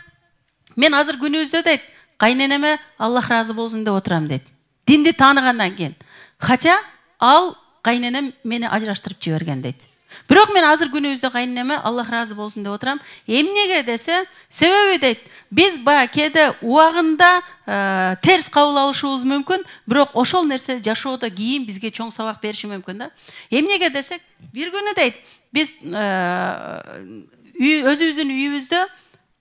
мен азыр күнүбүздө дейт, кайненеме Аллах разы болсун деп отурам дейт. Динди тааныгандан кийин. Хотя ал кайненем мени ажыраштырып жиберген дейт. Бирок мен азыр күнүбүздө кайненеме Аллах разы болсун деп отурам. Эмнеге десе, себеби дейт, биз кээде убагында терс кабыл алышыбыз мүмкүн, бирок ошол нерсе жашоодо кийин бизге чоң сабак бериши мүмкүн да. Эмнеге десек, бир күнү дейт, биз өзүбүздүн үйүбүздө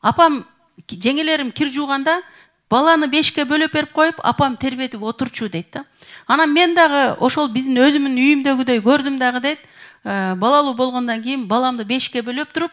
апам, жеңелерим кир жууганда, баланы 5ке бөлөп берип коюп, апам тербетип отурчу дейт да. Анан мен дагы ошол биздин өзүмдүн үйүмдөгүдөй көрдүм дагы дейт. Балалуу болгондон кийин баламды 5ке бөлөп туруп,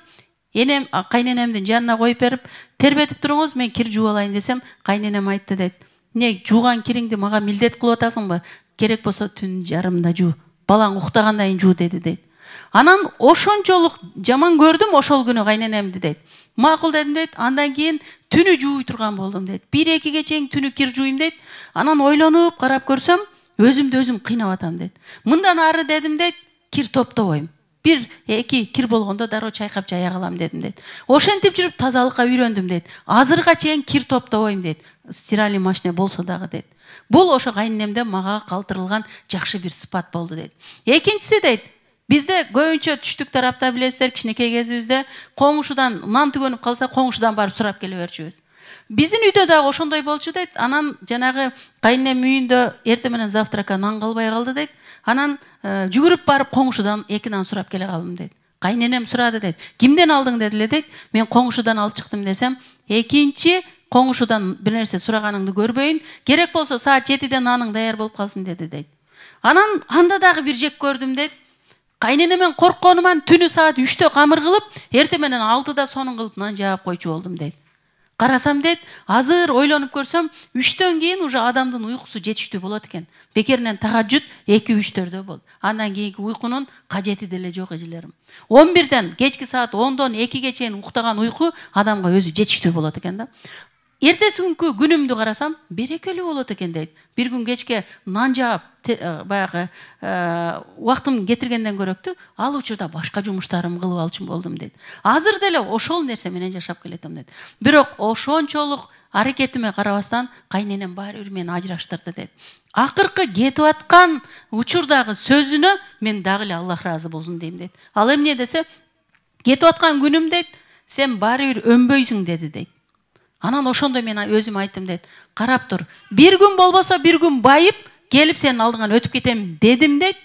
энем кайненемдин жанына коюп берип, тербетип туруңуз, мен кир жууп алайын десем, кайненем айтты дейт. Не, жууган кириңди мага милдет кылып атасыңбы? Керек болсо түн жарымда жуу. Балаң уктагандан кийин жуу деди дейт. Анан ошончолук жаман көрдүм ошол күнү кайненемди дейт. Макул дедим дейт. Андан кийин түнү жууй турган болдум дейт. 1-2ге чейин түнү кир жууйм дейт. Анан ойлонуп карап көрсөм, өзүмдү өзүм кыйнап атам дейт. Мындан ары дедим дейт, кир топтобойм. 1-2 кир болгондо дароо чайкап жая калам дедим дейт. Ошентип жүрүп тазалыкка үйрөндүм дейт. Азырга чейин кир топтобойм дейт. Стиральный машина болсо дагы дейт. Бул ошо кайненемде мага калтырылган жакшы бир сыпат болду дейт. Экинчиси дейт, бизде көбүнчө түштүк тарапта билесиздер, кичинекей кезибизде коңушудан нан түгөнүп калса, коңушудан барып сурап келе берчүбүз. Биздин үйдө дагы ошондой болчу дейт. Анан жанагы кайненем үйүндө эртең менен завтракка нан калбай калды дейт. Анан жүгүрүп барып коңушудан 2 нан сурап келе калдым дейт. Кайненем сурады дейт. Кимден алдың дедиле дейт. Мен коңшудан алып чыктым десем, экинчи коңшудан бир нерсе сураганыңды көрбөйүн, керек болсо саат 7-де наның даяр болуп калсын деди дейт. Анан анда дагы бир жек көрдүм дейт. Кайненемен коркконуман түнү саат 3-тө камыр кылып, эртең менен 6-да сонун кылып нан жаап койчу болдум дейт. Карасам дейт, азыр ойлонуп көрсөм, 3-төн кийин уже адамдын уйкусу жетиштүү болот экен. Бекеринен тахажжуд 2-3-төрдө болду. Андан кийинки уйкунун кажети деле жок эжелерим. 11-ден кечки саат 10-дон 2-ге чейин уктаган уйку адамга өзү жетиштүү болот экен да. Эртеси күнкү күнүмдү карасам, берекелүү болот экен дейт. Бир күн кечке нан жаап, баягы убактым кетиргенден көрөктү, ал учурда башка жумуштарым кылып алчу болдум дейт. Азыр деле ошол нерсе менен жашап келетем дейт. Бирок ошончолук аракетиме карабастан кайненем баары бир мени ажыраштырды дейт. Акыркы кетип аткан учурдагы сөзүнө мен дагы эле Аллах ыраазы болсун дейм дейт. Ал эмне десе, кетип аткан күнүм дейт, сен баары бир өнбөйсүң деди дейт. Анан ошондо мен өзүм айттым дейт. Карап тур, бир күн болбосо бир күн байып, келип сенин алдыңан өтүп кетем дедим дейт.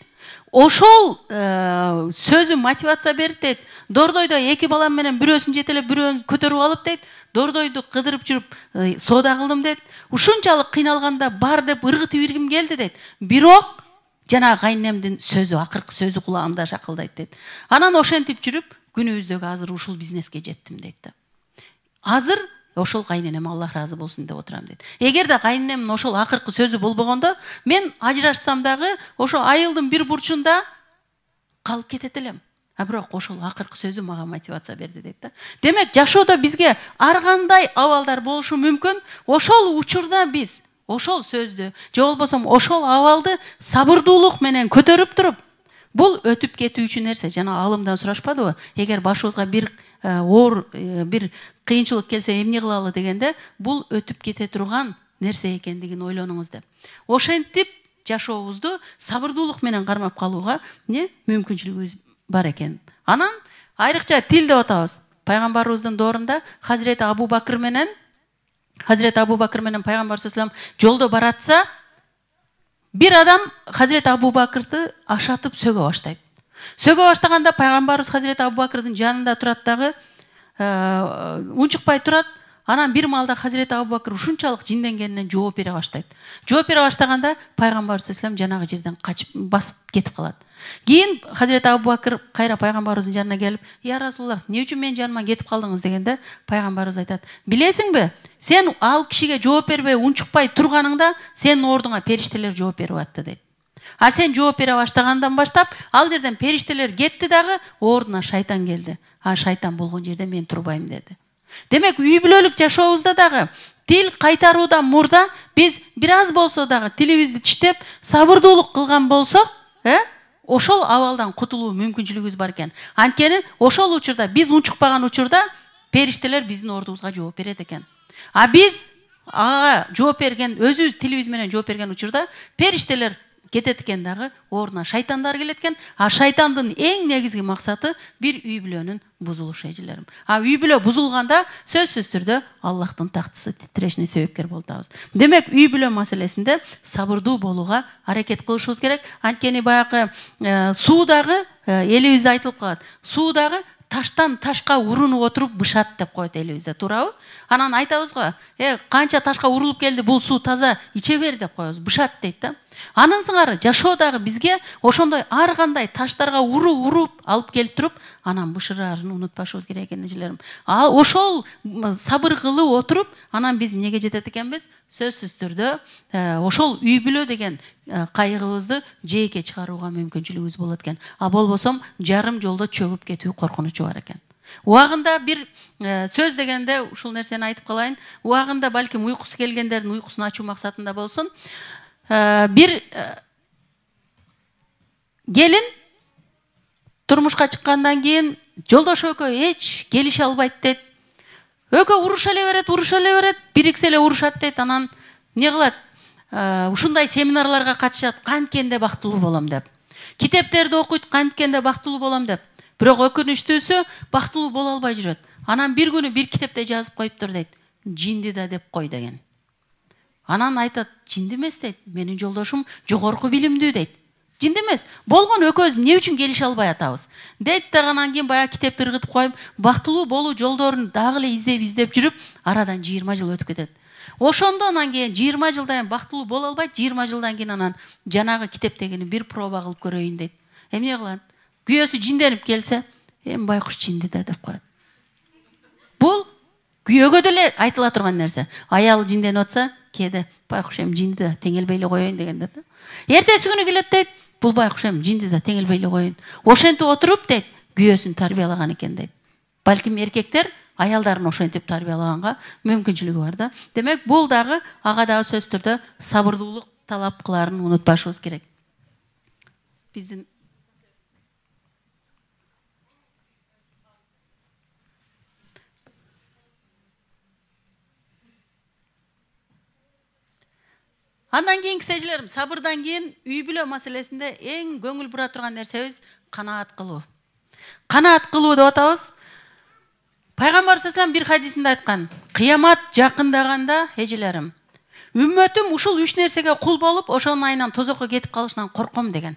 Ошол сөзүм мотивация берди дейт. Дордойдо 2 балам менен бирөөсүн жетелеп, бирөөнү көтөрүп алып дейт. Дордойду кыдырып жүрүп соода кылдым дейт. Ушунчалык кыйналганда бар деп ыргытып иргим келди дейт. Бирок жана кайнемдин сөзү, акыркы сөзү кулагымда шакылдайт дейт. Анан ошентип жүрүп, күнүбүздөгү азыр ушул бизнеске жеттим дейт. Азыр ошол кайненем Аллах ыраазы болсун деп отурам дейт. Эгерде кайненемдин ошол акыркы сөзү болбогондо, мен ажырашсам дагы ошо айылдын бир бурчунда калып кетет элем. Бирок ошол акыркы сөзү мага мотивация берди дейт да. Демек, жашоодо бизге ар кандай абалдар болушу мүмкүн. Ошол учурда биз ошол сөздү, же болбосо ошол абалды сабырдуулук менен көтөрүп туруп, бул өтүп кетүүчү нерсе. Жана алымдан сурашпадыбы? Эгер башыбызга бир оор бир кыйынчылык келсе эмне кылалы дегенде, бул өтүп кете турган нерсе экендигин ойлонуңуз деп. Ошентип жашообузду сабырдуулук менен кармап калууга мүмкүнчүлүгүбүз бар экен. Анан айрыкча тил деп атабыз. Пайгамбарыбыздын доорунда Хазирети Абу Бакыр менен пайгамбар саллаллаху жолдо баратса, бир адам Хазирети Абу Бакырды ашатып сөгө баштайт. Сөгө баштаганда пайгамбарыбыз Хазирети Абу Бакырдын жанында турат дагы, унчукпай турат. Анан бир маалда Хазирети Абу Бакыр ушунчалык жинденгенинен жооп бере баштайт. Жооп бере баштаганда пайгамбарыбыз саллаллаху жанагы жерден качып басып кетип калат. Кийин Хазирети Абу Бакыр кайра пайгамбарыбыздын жанына келип, "Я Расулуллах, эмне үчүн менин жаныма кетип калдыңыз?" дегенде, пайгамбарыбыз айтат: "Билесиңби, сен ал кишиге жооп бербей унчукпай турганыңда, сенин ордуңа периштелер жооп берип атты" дейт. А сен жооп бере баштагандан баштап, ал жерден периштелер кетти дагы, ордуна шайтан келди. А шайтан болгон жерде мен турбайм деди. Демек, үй бүлөлүк жашообузда дагы тил кайтаруудан мурда биз бир аз болсо дагы тилибизди тиштеп, сабырдуулук кылган болсок, ошол абалдан кутулуу мүмкүнчүлүгүбүз бар экен. Анткени ошол учурда биз унчукпаган учурда периштелер биздин ордубузга жооп берет экен. А биз жооп берген, өзүбүз тилибиз менен жооп берген учурда периштелер кетет экен дагы, ордуна шайтандар келет экен. А шайтандын эң негизги максаты бир үй бүлөнүн бузулушу эжелерим. А үй бүлө бузулганда сөзсүз түрдө Аллахтын тактысы титирешине себепкер болуп атабыз. Демек, үй бүлө маселесинде сабырдуу болууга аракет кылышыбыз керек. Анткени баягы суудагы элибизде айтылып калат. Суудагы таштан ташка урунуп отуруп бышат деп коет элибизде, туурабы? Анан айтабыз го, канча ташка урулуп келди, бул суу таза, иче бер деп коебуз, бышат дейт да. Анын сыңары жашоодагы бизге ошондой ар кандай таштарга уруп алып келип туруп, анан бышыраарын унутпашыбыз керек экен эжелерим. Ошол сабыр кылып отуруп, анан биз эмнеге жетет экенбиз? Сөзсүз түрдө ошол үй бүлө деген кайгыбызды жээкке чыгарууга мүмкүнчүлүгүбүз болот экен. А болбосом жарым жолдо чөгүп кетүү коркунучу бар экен. Убагында бир сөз дегенде ушул нерсени айтып калайын. Убагында балким уйкусу келгендердин уйкусун ачуу максатында болсун. Бир келин турмушка чыккандан кийин жолдош экөө эч келише албайт дейт. Экөө уруша эле берет, бириксе эле урушат дейт. Анан эмне кылат? Ушундай семинарларга катышат, канткенде бактылуу болом деп. Китептерди окуйт, канткенде бактылуу болом деп. Бирок өкүнүчтүүсү бактылуу боло албай жүрөт. Анан бир күнү бир китепте жазып коюптур дейт. Жинди да деп кой деген. Анан айтат, жинди эмес дейт. Менин жолдошум жогорку билимдүү дейт. жинди эмес. Болгон экөөбүз эмне үчүн келише албай атабыз? Дейт дагынан кийин баягы китепти ыргытып коюп, бактылуу болуу жолдорун дагы эле издеп жүрүп, арадан 20 жыл өтүп кетет. Ошондо анан кийин 20 жылдан бактылуу боло албайт, 20 жылдан кийин анан жанагы китептегини бир проба кылып көрөйүн дейт. Эмне кылат? Күйөөсү жинденип келсе, байкуш жинди да деп коет. Бул күйөөгө деле айтыла турган нерсе. Аялы жинденип атса, кээде байкуш жинди да теңелбей эле коеюн дегенде да. Эртеси күнү келет дейт, бул байкуш жинди да теңелбей эле коеюн. Ошентип отуруп дейт, күйөөсүн тарбиялаган экен дейт. Балким эркектер аялдарын ошентип тарбиялаганга мүмкүнчүлүгү бар да. Демек, бул дагы ага дагы сөзсүз түрдө сабырдуулук талап кыларын унутпашыбыз керек. Биздин Андан кийин кисежилерим, сабырдан кийин үй бүлө маселесинде эң көңүл бура турган нерсебиз канаат кылуу. Канаат кылуу деп атабыз. Пайгамбар саллаллаху бир хадисинде айткан, кыямат жакындаганда эжелерим, үммөтүм ушул 3 нерсеге кул болуп, ошонун айынан тозокко кетип калышынан корком деген.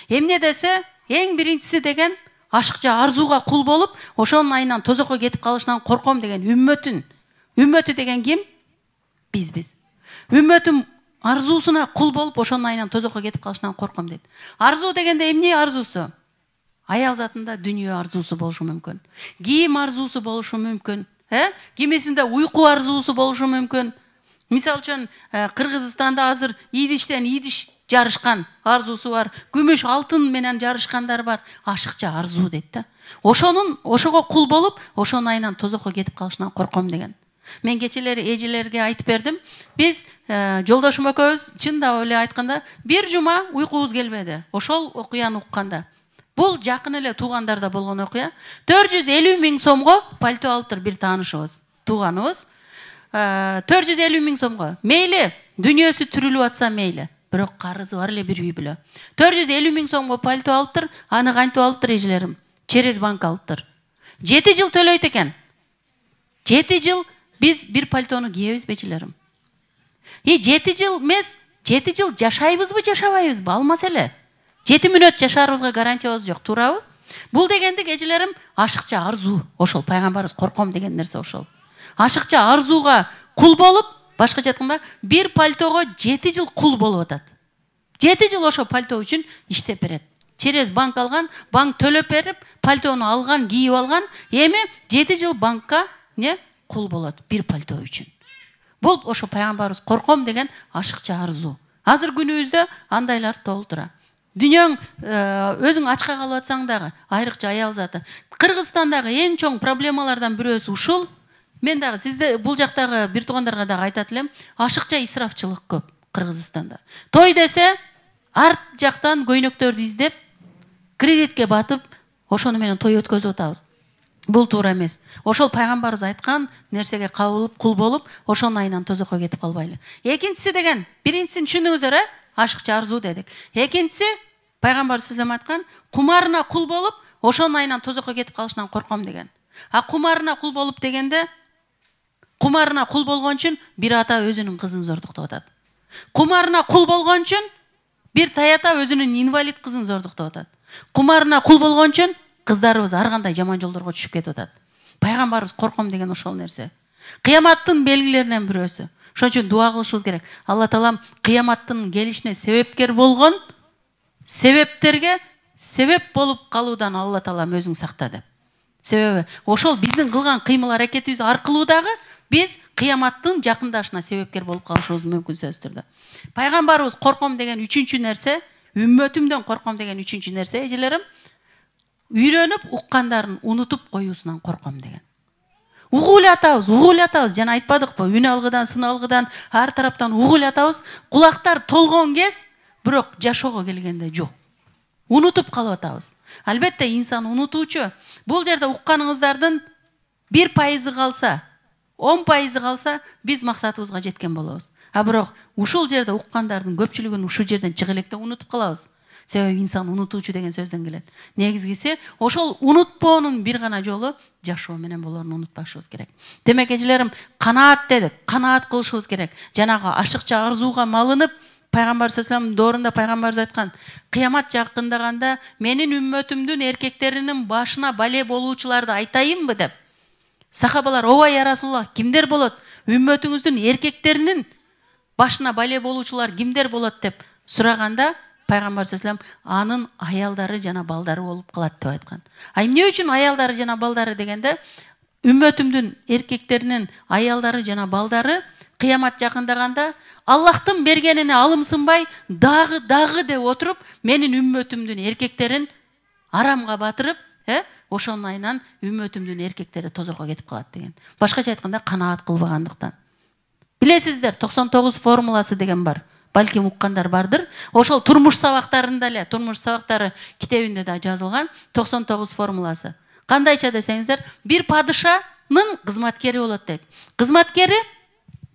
Эмне десе, эң биринчиси деген ашыкча арзууга кул болуп, ошонун айынан тозокко кетип калышынан корком деген үммөтү деген ким? Биз. Үммөтүм арзуусуна кул болуп, ошонун айынан тозокко кетип калышынан корком дейт. Арзуу дегенде эмне арзуусу? Аял затында дүнүйө арзуусу болушу мүмкүн. Кийим арзуусу болушу мүмкүн. Кимисинде уйку арзуусу болушу мүмкүн. Мисалы үчүн Кыргызстанда азыр идиштен идиш жарышкан арзуусу бар. Күмүш, алтын менен жарышкандар бар. Ашыкча арзуу дейт да. Ошого кул болуп, ошонун айынан тозокко кетип калышынан корком деген. Мен кечелери эжелерге айтып бердим. Биз жолдошум экөөбүз чындап эле айтканда бир жума уйкубуз келбеди. Ошол окуяны укканда. Бул жакын эле туугандарда болгон окуя. 450 000 сомго пальто алыптыр бир таанышыбыз, тууганыбыз. 450 000 сомго. Мейли, дүнүйөсү түрүлүп атса мейли. Бирок карызы бар эле бир үй бүлө. 450 000 сомго пальто алыптыр, аны кантип алыптыр эжелерим? Через банк алыптыр. 7 жыл төлөйт экен. 7 жыл биз бир пальтону кийебиз эжелерим. 7 жыл эмес, 7 жыл жашайбызбы, жашабайбызбы? Ал маселе. 7 мүнөт жашаарыбызга гарантиябыз жок, туурабы? Бул дегенди эжелерим ашыкча арзуу. Ошол пайгамбарыбыз корком деген нерсе ошол. Ашыкча арзууга кул болуп, башкача айтканда, бир пальтого 7 жыл кул болуп атат. 7 жыл ошо пальто үчүн иштеп берет. Через банк алган, банк төлөп берип, пальтону алган, кийип алган, эми 7 жыл банкка кул болот бир пальто үчүн. Бул ошо пайгамбарыбыз корком деген ашыкча арзуу. Азыр күнүбүздө андайлар толтура. Дүньөң өзүң ачка калып атсаң дагы, айрыкча аял заты. Кыргызстандагы эң чоң проблемалардан бирөөсү ушул. Мен дагы сизде бул жактагы бир туугандарга дагы айтат элем, ашыкча исрафчылык көп Кыргызстанда. Той десе, арт жактан көйнөктөрдү издеп, кредитке батып, ошону менен той өткөзүп атабыз. Бул туура эмес. Ошол пайгамбарыбыз айткан нерсеге кабылып, кул болуп, ошонун айынан тозокко кетип калбайлы. Экинчиси деген, биринчисин түшүндүңүздөр, ашыкча арзуу дедик. Экинчиси пайгамбар саллаллаху айткан, кумарына кул болуп, ошонун айынан тозокко кетип калышынан корком деген. А кумарына кул болуп дегенде, кумарына кул болгон үчүн бир ата өзүнүн кызын зордуктап атат. Кумарына кул болгон үчүн бир тайата өзүнүн инвалид кызын зордуктап атат. Кумарына кул болгон үчүн кыздарыбыз ар кандай жаман жолдорго түшүп кетип атат. Пайгамбарыбыз корком деген ошол нерсе. Кыяматтын белгилеринен бирөөсү. Ошон үчүн дуа кылышыбыз керек. Алла таалам кыяматтын келишине себепкер болгон себептерге себеп болуп калуудан Алла таалам өзүң сактады. Себеби ошол биздин кылган кыймыл аракетибиз аркылуу дагы биз кыяматтын жакындашына себепкер болуп калышыбыз мүмкүн сөзсүз түрдө. Пайгамбарыбыз корком деген үчүнчү нерсе, үммөтүмдөн корком деген үчүнчү нерсе, эжелерим, үйрөнүп уккандарын унутуп коюусунан корком деген. Угулатабыз, жана айтпадыкпы, үн алгыдан, сын алгыдан, ар тараптан угулатабыз, кулактар толгон кез, бирок жашоого келгенде жок. Унутуп калып атабыз. Албетте инсан унутуучу. Бул жерде укканыңыздардын 1% калса, 10% калса, биз максатыбызга жеткен болобуз. А бирок ушул жерде уккандардын көпчүлүгүн ушул жерден чыга электе унутуп калабыз. Себеби инсан унутуучу деген сөздөн келет. Негизгиси ошол унутпоонун бир гана жолу жашоо менен болоорун унутпашыбыз керек. Демек эжелерим, канаат дедик, канаат кылышыбыз керек. Жанагы ашыкча арзууга малынып, Пайгамбар саллаллаху доорунда пайгамбарыбыз айткан, кыямат жакындаганда менин үммөтүмдүн эркектеринин башына бале болуучуларды айтайынбы деп. Сахабалар, ооба я Расулуллах, кимдер болот? Үммөтүңүздүн эркектеринин башына бале болуучулар кимдер болот деп сураганда, пайгамбар саллаллаху анын аялдары жана балдары болуп калат деп айткан. Эмне үчүн аялдары жана балдары дегенде, үммөтүмдүн эркектеринин аялдары жана балдары кыямат жакындаганда Аллахтын бергенине алымсынбай, дагы деп отуруп, менин үммөтүмдүн эркектерин арамга батырып, ошонун айынан үммөтүмдүн эркектери тозокко кетип калат деген. Башкача айтканда, канаат кылбагандыктан. Билесиздер, 99 формуласы деген бар. Балким уккандар бардыр. Ошол турмуш сабактарында эле, турмуш сабактары китебинде да жазылган 99 формуласы. Кандайча десеңиздер, бир падышанын кызматкери болот дейт. Кызматкери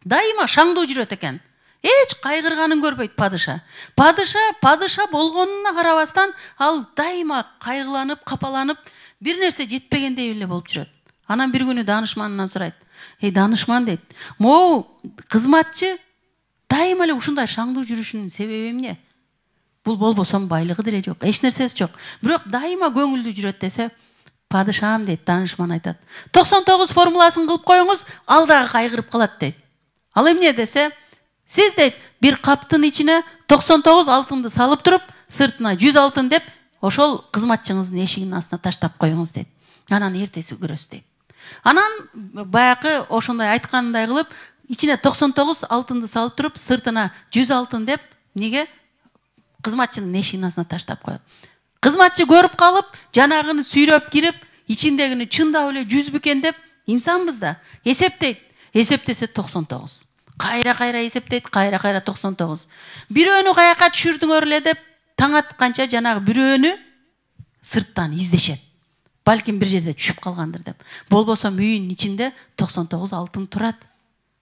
дайыма шаңдуу жүрөт экен. Эч кайгырганын көрбөйт падыша. Падыша болгонуна карабастан, ал дайыма кайгыланып, капаланып, бир нерсе жетпегендей эле болуп жүрөт. Анан бир күнү данышманынан сурайт. Данышман дейт, могу кызматчы дайыма эле ушундай шаңдуу жүрүшүнүн себеби эмне? Бул болбосом байлыгы деле жок, эч нерсеси жок. Бирок дайыма көңүлдүү жүрөт десе, падышам дейт, данышман айтат. 99 формуласын кылып коюңуз, ал дагы кайгырып калат дейт. Ал эмне десе, сиз дейт, бир каптын ичине 99 алтынды салып туруп, сыртына 100 алтын деп, ошол кызматчыңыздын эшигинин астына таштап коюңуз дейт. Анан эртеси көрөсүз дейт. Анан баягы ошондой айткандай кылып, ичине 99 алтынды салып туруп, сыртына 100 алтын деп, неге кызматчынын эшигинин астына таштап коет. Кызматчы көрүп калып, жанагыны сүйрөп кирип, ичиндегини чындап эле 100 бекен деп, инсанбыз да эсептейт. Эсептесе 99. Кайра эсептейт, кайра 99. Бирөөнү каяка түшүрдүңөр эле деп, таң атканча жанагы бирөөнү сырттан издешет. Балким бир жерде түшүп калгандыр деп. Болбосо үйүнүн ичинде 99 алтын турат.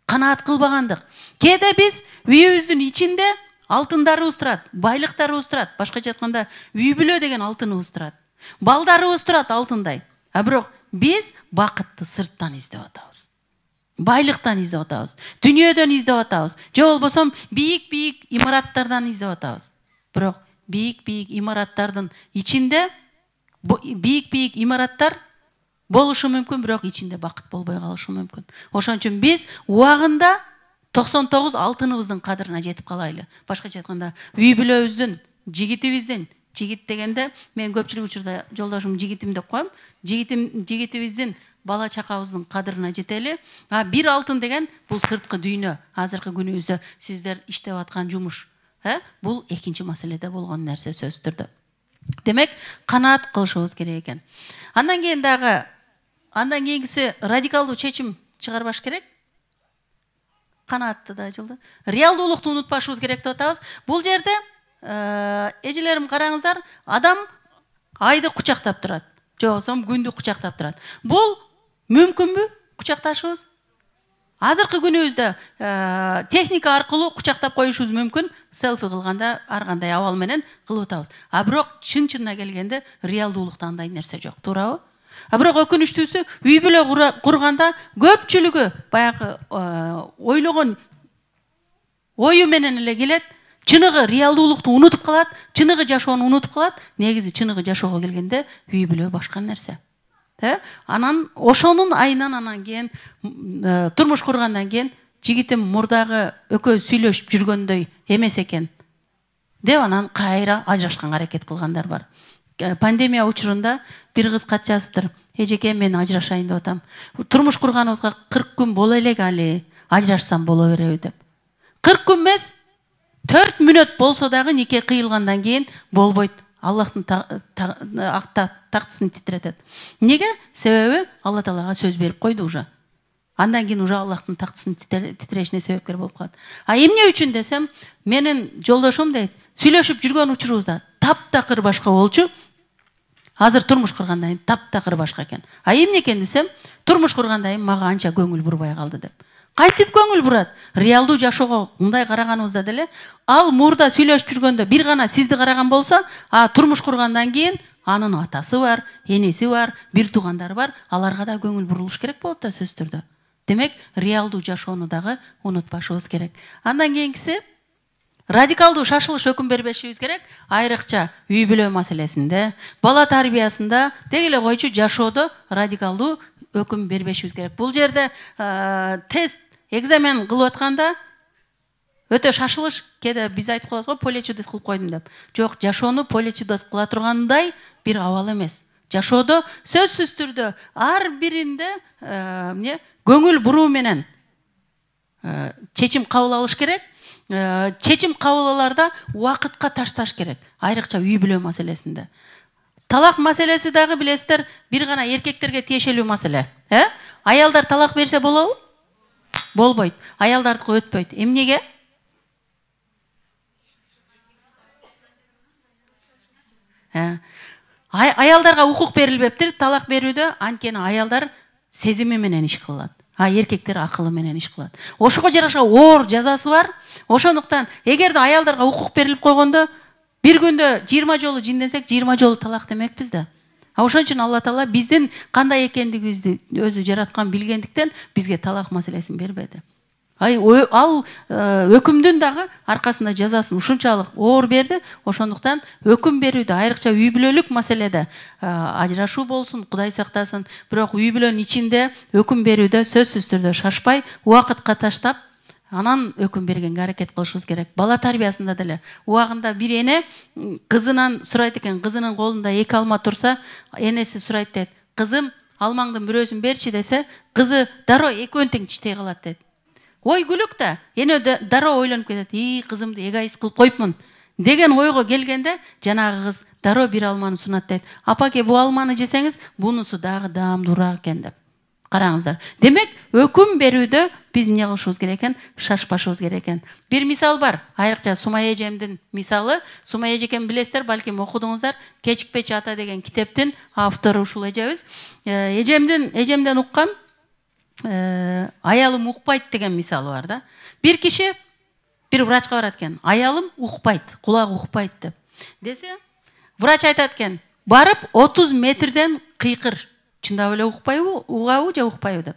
Канаат кылбагандык. Кээде биз үйүбүздүн ичинде алтындарыбыз турат, байлыктарыбыз турат. Башкача айтканда, үй бүлө деген алтыныбыз турат. Балдарыбыз турат алтындай. А бирок биз бакытты сырттан издеп атабыз. Байлыктан издеп атабыз. Дүнүйөдөн издеп атабыз. Же болбосом бийик имараттардан издеп атабыз. Бирок бийик имараттардын ичинде бийик имараттар болушу мүмкүн, бирок ичинде бакыт болбой калышы мүмкүн. Ошон үчүн биз убагында 99 алтыныбыздын кадырына жетип калайлы. Башкача айтканда, үй бүлөбүздүн, жигит дегенде, мен көпчүлүк учурда жолдошум жигитим деп коем. Жигитибиздин, бала чакабыздын кадырына жетели. Бир алтын деген бул сырткы дүйнө. Азыркы күнүбүздө сиздер иштеп аткан жумуш. Бул экинчи маселеде болгон нерсе сөзсүз түрдө. Демек, канаат кылышыбыз керек экен. Андан кийинкиси радикалдуу чечим чыгарбаш керек. Канаатты да жылды. Реалдуулукту унутпашыбыз керек деп атабыз. Бул жерде эжелерим караңыздар, адам айды кучактап турат. Же болбосо күндү кучактап турат. Бул мүмкүнбү кучакташыбыз? Азыркы күнүбүздө техника аркылуу кучактап коюшубуз мүмкүн. Селфи кылганда ар кандай абал менен кылып атабыз. Бирок чын-чынына келгенде реалдуулукта андай нерсе жок, туурабы? Бирок өкүнүчтүүсү, үй бүлө курганда көпчүлүгү баягы ойлогон ою менен эле келет, чыныгы реалдуулукту унутуп калат, чыныгы жашоону унутуп калат. Негизи чыныгы жашоого келгенде үй бүлө башка нерсе. Анан ошонун айынан анан кийин турмуш кургандан кийин жигитим мурдагы экөө сүйлөшүп жүргөндөй эмес экен деп анан кайра ажырашканга аракет кылгандар бар. Пандемия учурунда бир кыз кат жазыптыр. Эжеке, мен ажырашайын деп атам. Турмуш курганыбызга 40 күн боло элек али, ажырашсам боло береби деп. 40 күн эмес, 4 мүнөт болсо дагы нике кыйылгандан кийин болбойт. Аллахтын тактысын титретет. Неге? Себеби Алла Таалага сөз берип койду уже. Андан кийин уже Аллахтын тактысын титирешине себепкер болуп калат. Эмне үчүн десем, менин жолдошум дейт, сүйлөшүп жүргөн учурубузда таптакыр башка болчу. Азыр турмуш кургандан кийин таптакыр башка экен. Эмне экен десем, турмуш кургандан кийин мага анча көңүл бурбай калды деп. Кайтип көңүл бурат? Реалдуу жашоого мындай караганыбызда деле, ал мурда сүйлөшүп жүргөндө бир гана сизди караган болсо, турмуш кургандан кийин анын атасы бар, энеси бар, бир туугандары бар, аларга да көңүл бурулуш керек болот да сөзсүз түрдө. Демек, реалдуу жашоону дагы унутпашыбыз керек. Андан кийинкиси Радикалдуу шашылыш өкүм бербешибиз керек. Айрыкча үй бүлө маселесинде, бала тарбиясында, деги эле койчу жашоодо радикалдуу өкүм бербешибиз керек. Бул жерде тест, экзамен кылып атканда өтө шашылыш, кээде биз айтып калабыз го, поле чудес кылып койдум деп. Жок, жашоону поле чудес кыла тургандай бир абал эмес. Жашоодо сөзсүз түрдө ар биринде көңүл буруу менен чечим кабыл алыш керек. Чечим кабыл аларда убакытка ташташ керек. Айрыкча үй бүлө маселесинде. Талак маселеси дагы билесиздер, бир гана эркектерге тиешелүү маселе. Аялдар талак берсе болобу? Болбойт. Аялдардыкы өтпөйт. Эмнеге? Аялдарга укук берилбептир талак берүүдө, анткени аялдар сезими менен иш кылат. Эркектер акылы менен иш кылат. Ошого жараша оор жазасы бар. Ошондуктан эгерде аялдарга укук берилип койгондо бир күндө 20 жолу жиндесек 20 жолу талак демекпиз да. Ошон үчүн Алла Таала биздин кандай экендигибизди өзү жараткан билгендиктен бизге талак маселесин бербеди. Ал өкүмдүн дагы аркасында жазасын ушунчалык оор берди. Ошондуктан өкүм берүүдө, айрыкча үй бүлөлүк маселеде, ажырашуу болсун, Кудай сактасын, бирок үй бүлөнүн ичинде өкүм берүүдө сөзсүз түрдө шашпай, убакытка таштап, анан өкүм бергенге аракет кылышыбыз керек. Бала тарбиясында деле убагында бир эне кызынан сурайт экен, кызынын колунда 2 алма турса, энеси сурайт дейт: "Кызым, алмаңдын бирөөсүн берчи" десе, кызы дароо экөөнү тең тиштей калат дейт. Ой күлүк да, эне дароо ойлонуп кетет: "Кызымды эгоист кылып коюпмун" деген ойго келгенде, жанагы кыз дароо бир алманы сунат дейт: "Апаке, бул алманы жесеңиз, бунусу дагы даамдуураак экен" деп. Караңыздар. Демек, өкүм берүүдө биз эмне кылышыбыз керек экен? Шашпашыбыз керек экен. Бир мисал бар. Айрыкча Сумай эжемдин мисалы. Сумай эжекени билесиздер, балким окудуңуздар. Кечикпечи ата деген китептин автору ушул эжебиз. Эжемден уккам, аялым укпайт деген мисалы бар да. Бир киши бир врачка барат экен. Аялым укпайт, кулагы укпайт деп. Десе, врач айтат экен: "Барып 30 метрден кыйкыр". Чындап эле укпайбы, угабы же укпайбы деп.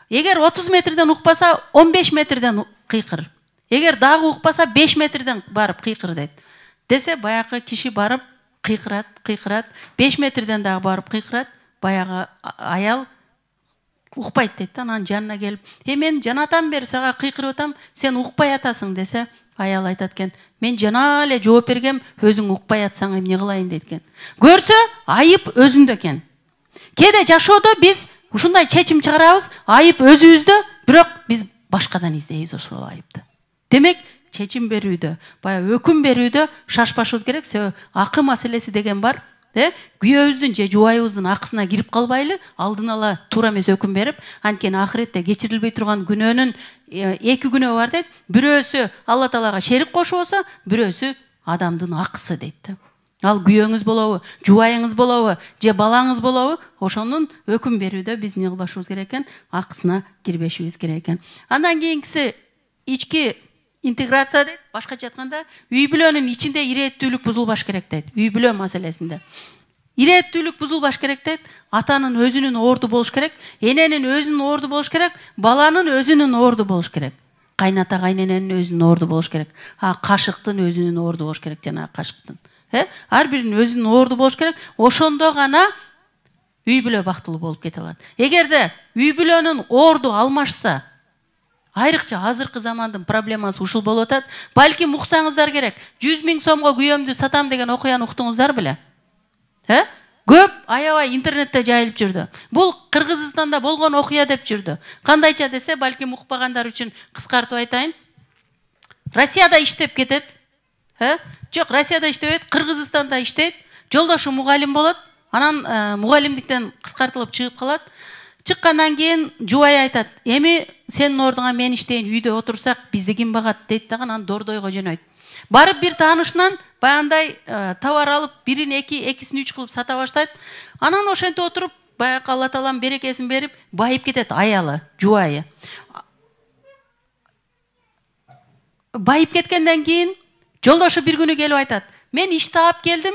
Эгер 30 метрден укпаса, 15 метрден кыйкыр. Эгер дагы укпаса, 5 метрден барып кыйкыр дейт. Десе, баягы киши барып кыйкырат, 5 метрден дагы барып кыйкырат. Баягы аял укпайт дейт. Анан жанына келип: "Мен жанатан бери сага кыйкырып атам, сен укпай атасың" десе, аял айтат экен: "Мен жана эле жооп бергем, өзүң укпай атсаң эмне кылайын" дейт экен. Көрсө, айып өзүндө экен. Кээде жашоодо биз ушундай чечим чыгарабыз, айып өзүбүздө, бирок биз башкадан издейбиз ошол айыпты. Демек, чечим берүүдө, баягы өкүм берүүдө шашпашыбыз керек. Себеби акы маселеси деген бар. Күйөөбүздүн же жубайыбыздын акысына кирип калбайлы, алдын ала туура эмес өкүм берип, анткени ахиретте кечирилбей турган күнөөнүн 2 күнөө бар дейт. Бирөөсү Алла Таалага шерик кошуп болсо, бирөөсү адамдын акысы дейт. Ал күйөөңүз болобу, жубайыңыз болобу, же балаңыз болобу, ошонун өкүм берүүдө биз эмне кылбашыбыз керек экен? Акысына кирбешибиз керек экен. Андан кийинкиси ички интеграция дейт. Башкача айтканда, үй бүлөнүн ичинде ирээттүүлүк бузулбаш керек дейт. Үй бүлө маселесинде. Ирээттүүлүк бузулбаш керек дейт. Атанын өзүнүн орду болуш керек, эненин өзүнүн орду болуш керек, баланын өзүнүн орду болуш керек. Кайната кайнененин өзүнүн орду болуш керек. Кашыктын өзүнүн орду болуш керек, жана кашыктын. Ар биринин өзүнүн орду болуш керек. Ошондо гана үй бүлө бактылуу болуп кете алат. Эгерде үй бүлөнүн орду алмашса, айрыкча азыркы замандын проблемасы ушул болуп атат. Балким уксаңыздар керек. 100 000 сомго күйөөмдү сатам деген окуяны уктуңуздар беле? Көп аябай интернетте жайылып жүрдү. Бул Кыргызстанда болгон окуя деп жүрдү. Кандайча десе, балким укпагандар үчүн кыскартып айтайын. Россияда иштеп кетет. Жок, Россияда иштебейт, Кыргызстанда иштейт. Жолдошу мугалим болот. Анан мугалимдиктен кыскартылып чыгып калат. Чыккандан кийин жубай айтат: "Эми сенин ордуңа мен иштейин, үйдө отурсак бизди ким багат" дейт дагы, анан дордойго жөнөйт. Барып бир таанышынан баягындай товар алып, бирин 2, экисин 3 кылып сата баштайт. Анан ошентип отуруп, баягы Алла Таалам берекесин берип, байып кетет аялы, жубайы. Байып кеткенден кийин жолдошу бир күнү келип айтат: "Мен иш таап келдим.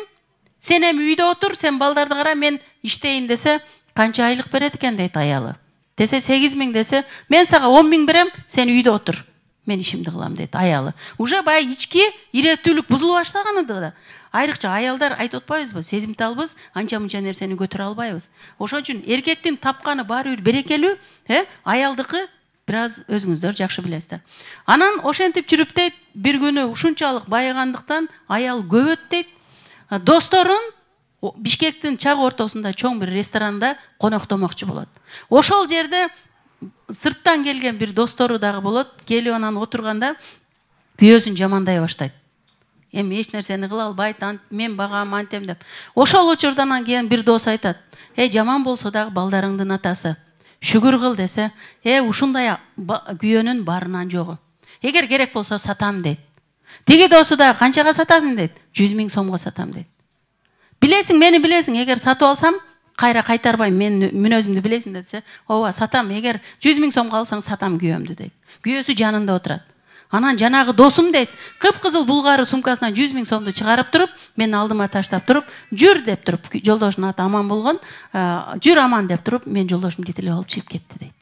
Сен эми үйдө отур, сен балдарды кара, мен иштейин" десе, "Канча айлык берет экен" дейт аялы. Десе 8 000 десе, "Мен сага 10 000 берем, сен үйдө отур" мен ишимди кылам дейт аялы. Уже баягы ички иреттүүлүк бузулуп баштаган да. Айрыкча аялдар айтып атпайбызбы, сезимталбыз, анча-мынча нерсени көтөрө албайбыз. Ошон үчүн эркектин тапканы баары бир берекелүү, аялдыкы бираз өзүңүздөр жакшы билесиздер. Анан ошентип жүрүп дейт, бир күнү ушунчалык байыгандыктан аял көбөт дейт. Досторун Бишкектин чак ортосунда чоң бир ресторанда коноктомокчу болот. Ошол жерде сырттан келген бир достору дагы болот. Келип анан отурганда күйөөсүн жамандай баштайт. Эми эч нерсени кыла албайт, мен багам антем деп. Ошол учурдан кийин бир дос айтат: жаман болсо дагы балдарыңдын атасы. Шүгүр кыл десе, ушундай күйөөнүн барынан жогу. Эгер керек болсо сатам дейт. Тиги досу да канчага сатасың дейт. 100 000 сомго сатам дейт. Билесиң, мени билесиң, эгер сатып алсам, кайра кайтарбайм, мен мүнөзүмдү билесиң десе, ооба сатам, эгер 100 000 сомго алсаң сатам күйөөмдү дейт. Күйөөсү жанында отурат. Анан жанагы досум дейт, кыпкызыл булгары сумкасынан 100 000 сомду чыгарып туруп, мен алдыма таштап туруп, жүр деп туруп, жолдошунун аты Аман болгон, жүр Аман деп туруп, мен жолдошум кетелеп алып чыгып кетти дейт.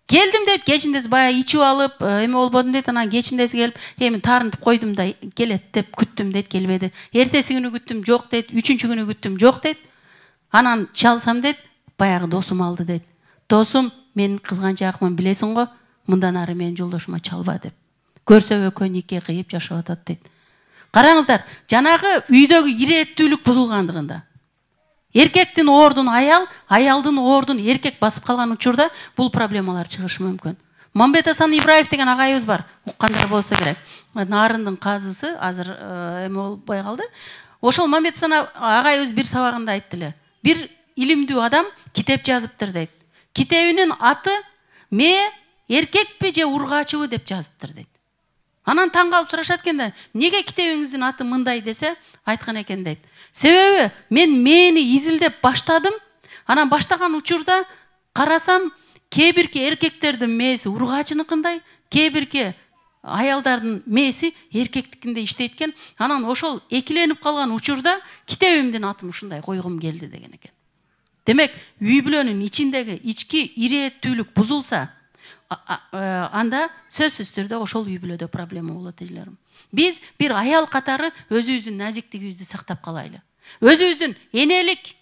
Келдим дейт, кечиндес баягы ичип алып, эме болбодум дейт, анан кечиндеси келип, эми тарынтып койдум да келет деп күттүм дейт, келбеди. Эртеси күнү күттүм, жок дейт, үчүнчү күнү күттүм, жок дейт. Анан чалсам дейт, баягы досум алды дейт. Досум, мен кызганчаакмын билесиң го, мындан ары мен жолдошума чалба деп. Көрсө экөө нике кыйып жашап атат дейт. Караңыздар, жанагы үйдөгү иреттүүлүк бузулгандыгында. Эркектин ордун аял, аялдын ордун эркек басып калган учурда бул проблемалар чыгышы мүмкүн. Мамбет Асан Ибраев деген агайыбыз бар, уккандар болсо керек. Нарындын казысы, азыр эме болбой калды. Ошол Мамбет Асан агайыбыз бир сабагында айтты эле. Бир илимдүү адам китеп жазыптыр дейт. Китебинин аты "Ме эркекпи же ургачыбы" деп жазыптыр дейт. Анан таң калып сурашат экен да, неге китебиңиздин аты мындай десе, айткан экен дейт. Себеби мен мени изилдеп баштадым. Анан баштаган учурда карасам, кээ-бирки эркектердин мээси ургачыныкындай, кээ-бирки аялдардын мээси эркектикинде иштейт экен. Анан ошол экиленип калган учурда китебимдин атын ушундай койгум келди деген экен. Демек, үй бүлөнүн ичиндеги ички иреттүүлүк бузулса, анда сөзсүз түрдө ошол үй бүлөдө проблема болот эжелерим. Биз бир аял катары өзүбүздүн назиктигибизди сактап калайлы. Өзүбүздүн энелик,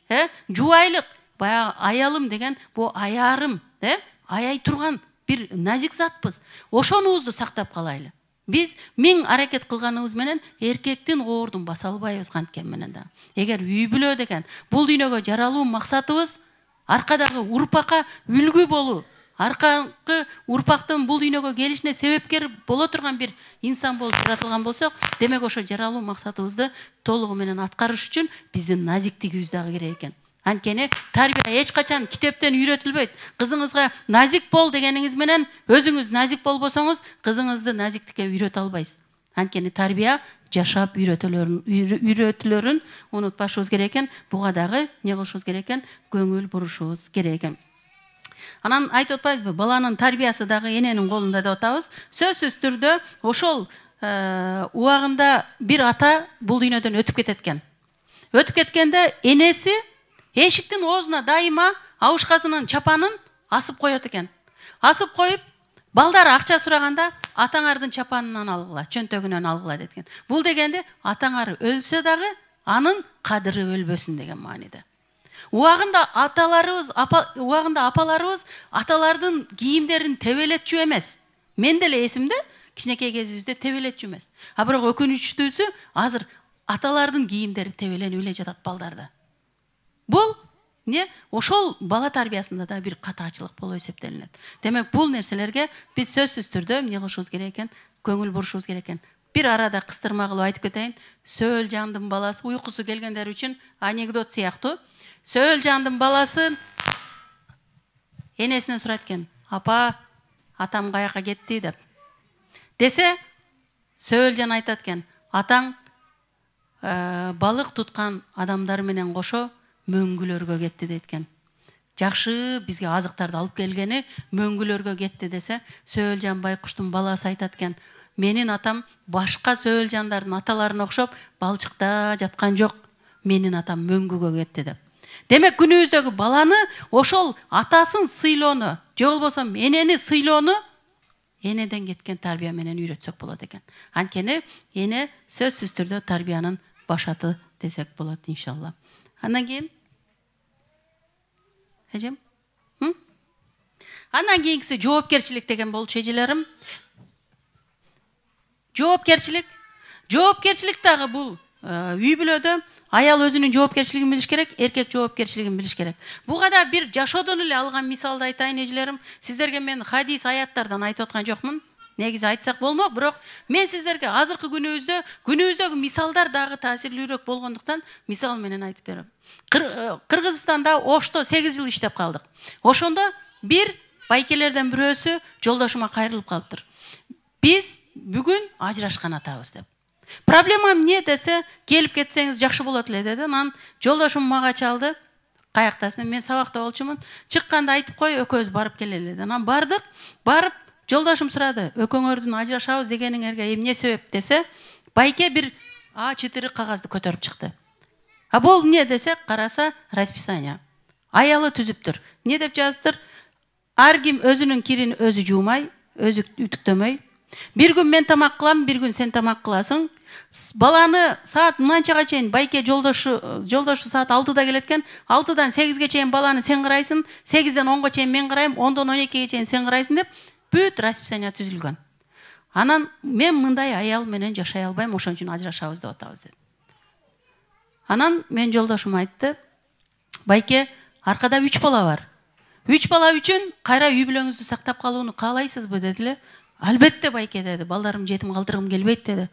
жубайлык, баягы аялым деген бу аярым, аяй турган бир назик затпыз. Ошонубузду сактап калайлы. Биз миң аракет кылганыбыз менен эркектин ордун баса албайбыз канткен менен да. Эгер үй бүлө деген бул дүйнөгө жаралуу максатыбыз аркадагы урпакка үлгү болуу, аркаңкы урпактын бул дүйнөгө келишине себепкер боло турган бир инсан болуп жаратылган болсок, демек ошо жаралуу максатыбызды толугу менен аткарыш үчүн биздин назиктигибиз дагы керек экен. Анткени тарбия эч качан китептен үйрөтүлбөйт. Кызыңызга назик бол дегениңиз менен өзүңүз назик болбосоңуз, кызыңызды назиктикке үйрөтө албайсыз. Анткени тарбия жашап үйрөтүлөрүн унутпашыбыз керек экен. Буга дагы не кылышыбыз керек экен? Көңүл бурушубуз керек экен. Анан айтып атпайбызбы, баланын тарбиясы дагы эненин колунда деп атабыз. Сөзсүз түрдө ошол убагында бир ата бул дүйнөдөн өтүп кетет экен. Өтүп кеткенде энеси эшиктин оозуна дайыма абышкасынын чапанын асып коет экен. Асып коюп, балдар акча сураганда атаңардын чапанынан алгыла, чөнтөгүнөн алгыла деткен. Бул дегенде атаңар өлсө дагы анын кадыры өлбөсүн деген мааниде. Убагында апаларыбыз аталардын кийимдерин тебелетчү эмес. Мен деле эсимде, кичинекей кезибизде тебелетчү эмес. А бирок өкүнүчтүүсү азыр аталардын кийимдери тебеленип эле жатат балдарда. Бул ошол бала тарбиясында да бир катаачылык болуп эсептелинет. Демек, бул нерселерге биз сөзсүз түрдө эмне кылышыбыз керек экен? Көңүл бурушубуз керек экен. Бир арада кыстырма кылып айтып кетейин. Сөөл жандын баласы, уйкусу келгендер үчүн анекдот сыяктуу. Сөөл жандын баласы энесинен сурайт экен: "Апа, атам каяка кетти?" деп. Десе, сөөл жан айтат экен: "Атаң балык туткан адамдар менен кошо мөңгүлөргө кетти" дейт экен. Жакшы, бизге азыктарды алып келгени мөңгүлөргө кетти десе, сөөл жан байкуштун баласы айтат экен: "Менин атам башка сөөл жандардын аталарына окшоп балчыкта жаткан жок. Менин атам мөңгүгө кетти" деп. Демек, күнүбүздөгү баланы ошол атасын сыйлоону, же болбосо энени сыйлоону энеден кеткен тарбия менен үйрөтсөк болот экен. Анткени эне сөзсүз түрдө тарбиянын башаты десек болот иншалла. Андан кийин эжем андан кийинкиси жоопкерчилик деген болчу эжелерим. Жоопкерчилик дагы бул үй бүлөдө аял өзүнүн жоопкерчилигин билиш керек, эркек жоопкерчилигин билиш керек. Буга да бир жашоодон эле алган мисалды айтайын эжелерим. Сиздерге мен хадис аяттардан айтып аткан жокмун. Негизи айтсак болмок, бирок мен сиздерге азыркы күнүбүздөгү мисалдар дагы таасирлүүрөөк болгондуктан мисал менен айтып берем. Кыргызстанда Ошто 8 жыл иштеп калдык. Ошондо бир байкелерден бирөөсү жолдошума кайрылып калыптыр. Биз бүгүн ажырашкан атабыз деп. Проблемам не десе, келип кетсеңиз жакшы болот эле деди. Анан жолдошум мага чалды. Каяктасың? Мен сабакта болчумун. Чыкканда айтып кой, экөөбүз барып келели деди. Анан бардык. Барып жолдошум сурады. Экөөңөрдүн ажырашабыз дегениңерге эмне себеп десе, байке бир А4 кагазды көтөрүп чыкты. А бул эмне десе, караса расписание. Аялы түзүптүр. Эмне деп жазыптыр? Ар ким өзүнүн кирин өзү жуумай, өзү үтүктөмөй. Bir gün men tamak kılam, bir gün sen tamak kılasın. Balаны saat mınançaga çeyin байке жолдошу saat 6'da geletken 6'dan 8'ge çeyin balаны sen kırayсың, 8'den 10'ga çeyin men kırayım, 10'dan 12'ge çeyin sen kırayсың деп бүт расписание түзүлгөн. Анан мен мындай аял менен жашай албайм, ошон үчүн ажырашабыз деп атабыз деди. Анан мен жолдошум айтты, байке аркада 3 бала бар. 3 бала үчүн кайра үй бүлөңүздү сактап калууну каалайсызбы дедиле. Албетте байке деди, балдарым жетим калтыргым келбейт деди.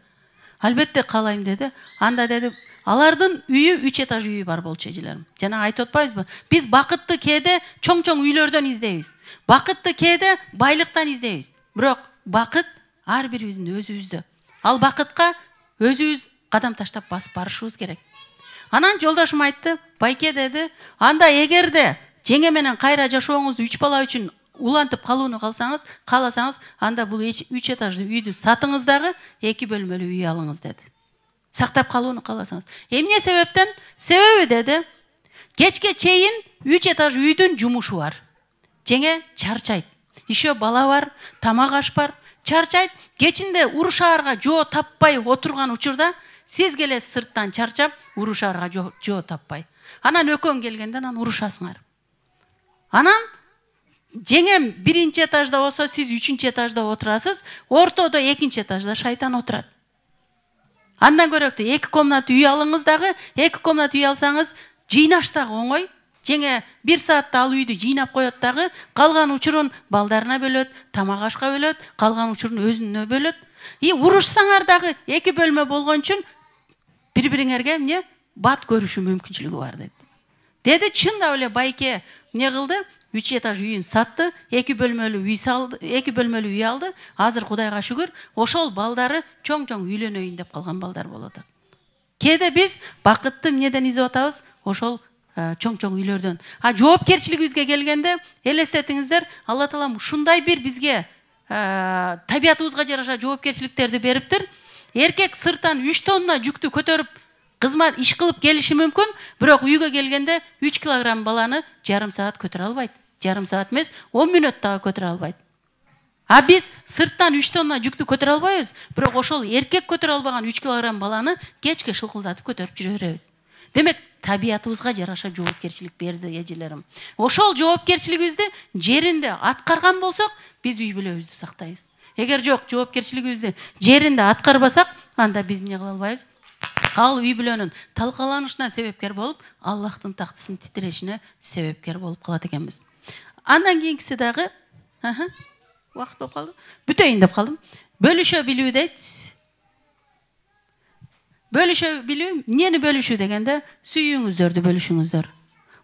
Албетте каалайм деди. Анда деди, алардын үйү 3 этаж үйү бар болчу эжелерим. Жана айтып атпайбызбы? Биз бакытты кээде чоң-чоң үйлөрдөн издейбиз. Бакытты кээде байлыктан издейбиз. Бирок бакыт ар бирибиздин өзүбүздө. Ал бакытка өзүбүз кадам таштап басып барышыбыз керек. Анан жолдошум айтты, байке деди, анда эгерде жеңе менен кайра жашооңузду 3 бала үчүн улантып калууну кааласаңыз, анда бул 3 этажды үйдү сатыңыз дагы 2 бөлмөлүү үй алыңыз деди. Сактап калууну кааласаңыз. Эмне себептен? Себеби деди, кечке чейин 3 этаж үйдүн жумушу бар. Жеңе чарчайт. Ишөө бала бар, тамак аш бар, чарчайт. Кечинде урушаарга жоо таппай отурган учурда сиз келе сырттан чарчап, урушаарга жоо таппай. Анан өкөң келгенде анан урушасыңар. Анан жеңем 1-чи этажда болсо, сиз 3-чи этажда отурасыз, ортодо 2-чи этажда шайтан отурат. Андан көрөктүү 2 комнат үй алыңыз дагы, 2 комнат үй алсаңыз, жыйнаш дагы оңой. Жеңе 1 саатта ал үйдү жыйнап коет дагы, калган учурун балдарына бөлөт, тамак ашка бөлөт, калган учурун өзүнө бөлөт. Урушсаңар дагы 2 бөлмө болгон үчүн бири-бириңерге эмне бат көрүшү мүмкүнчүлүгү бар деди. Деди, чындап эле байке эмне кылды? 3 этаж үйүн сатты, 2 бөлмөлүү үй салды, 2 бөлмөлүү үй алды. Азыр Кудайга шүгүр, ошол балдары чоң-чоң үйлөнөйүн деп калган балдар болот. Кээде биз бакытты эмнеден издеп атабыз? Ошол чоң-чоң үйлөрдөн. Жоопкерчилигибизге келгенде, элестетиңиздер, Алла Таалам ушундай бир бизге табиятыбызга жараша жоопкерчиликтерди бериптир. Эркек сырттан 3 тонна жүктү көтөрүп кызмат иш кылып келиши мүмкүн, бирок үйгө келгенде 3 килограмм баланы жарым саат көтөрө албайт. Жарым саат эмес, 10 мүнөт дагы көтөрө албайт. А биз сырттан 3 тонна жүктү көтөрө албайбыз, бирок ошол эркек көтөрө албаган 3 килограмм баланы кечке шылкылдатып көтөрүп жүрө беребиз. Демек, табиятыбызга жараша жоопкерчилик берди эжелерим. Ошол жоопкерчилигибизди жеринде аткарган болсок, биз үй бүлөбүздү сактайбыз. Эгер жок, жоопкерчилигибизди жеринде аткарбасак, анда биз эмне кыла албайбыз? Ал үй бүлөнүн талкаланышына себепкер болуп, Аллахтын тактысын титирешине себепкер болуп калат экенбиз. Андан кийинкиси дагы, убакыт болуп калды. Бүтөйүн деп калдым. Бөлүшө билүү дейт. Бөлүшө билүү, эмнени бөлүшүү дегенде, сүйүүңүздөрдү бөлүшүңүздөр.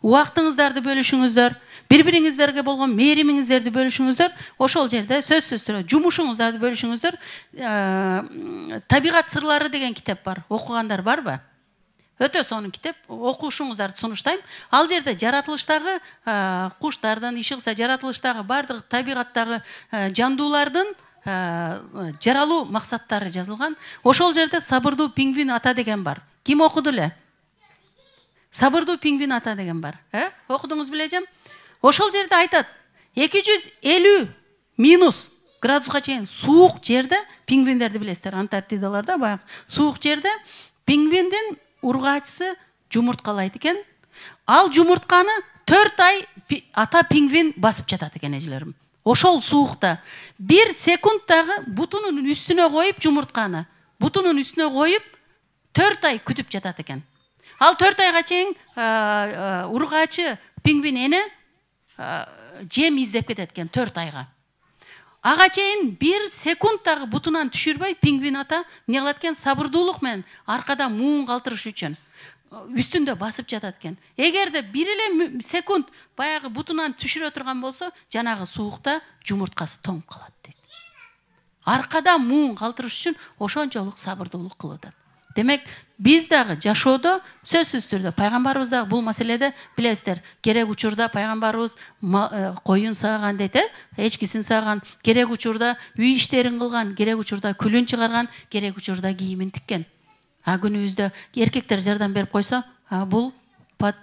Убактыңыздарды бөлүшүңүздөр, бири-бириңиздерге болгон мээримиңиздерди бөлүшүңүздөр, ошол жерде сөзсүз түрдө жумушуңуздарды бөлүшүңүздөр. Табигат сырлары деген китеп бар. Окугандар барбы? Өтө сонун китеп, окушуңуздарды сунуштайм. Ал жерде жаратылыштагы куштардан, ишыгса жаратылыштагы бардык табигаттагы жандуулардын жаралуу максаттары жазылган. Ошол жерде Сабырдуу пингвин ата деген бар. Ким окуду эле? Сабырдуу пингвин ата деген бар. Окудуңуз бележем? Ошол жерде айтат, 250 минус градусқа чейин суук жерде, пингвиндерди билесиздер, Антарктидаларда баягы суук жерде пингвиндин ургаачысы жумурткалайт экен. Ал жумуртканы 4 ай ата пингвин басып жатат экен, эжелерим. Ошол суукта 1 секундтагы бутунун үстүнө коюп жумуртканы, бутунун үстүнө коюп 4 ай күтүп жатат экен. Ал 4 айга чейин ургаачы пингвин эне жем издеп кетет экен 4 айга. Ага чейин 1 секундтагы бутунан түшүрбөй пингвин ата эмне кылат экен, сабырдуулук менен аркада муун калтырыш үчүн үстүндө басып жатат экен. Эгерде 1 эле секунд баягы бутунан түшүрө турган болсо, жанагы суукта жумурткасы тоңуп калат дейт. Аркада муун калтырыш үчүн ошончолук сабырдуулук кылып атат. Демек, биз дагы жашоодо сөзсүз түрдө пайгамбарыбыз дагы бул маселеде билесиздер, керек учурда пайгамбарыбыз коюн сааган дейт, эчкисин сааган, керек учурда үй иштерин кылган, керек учурда күлүн чыгарган, керек учурда кийимин тиккен. Күнүбүздө эркектер жардам берип койсо, бул пат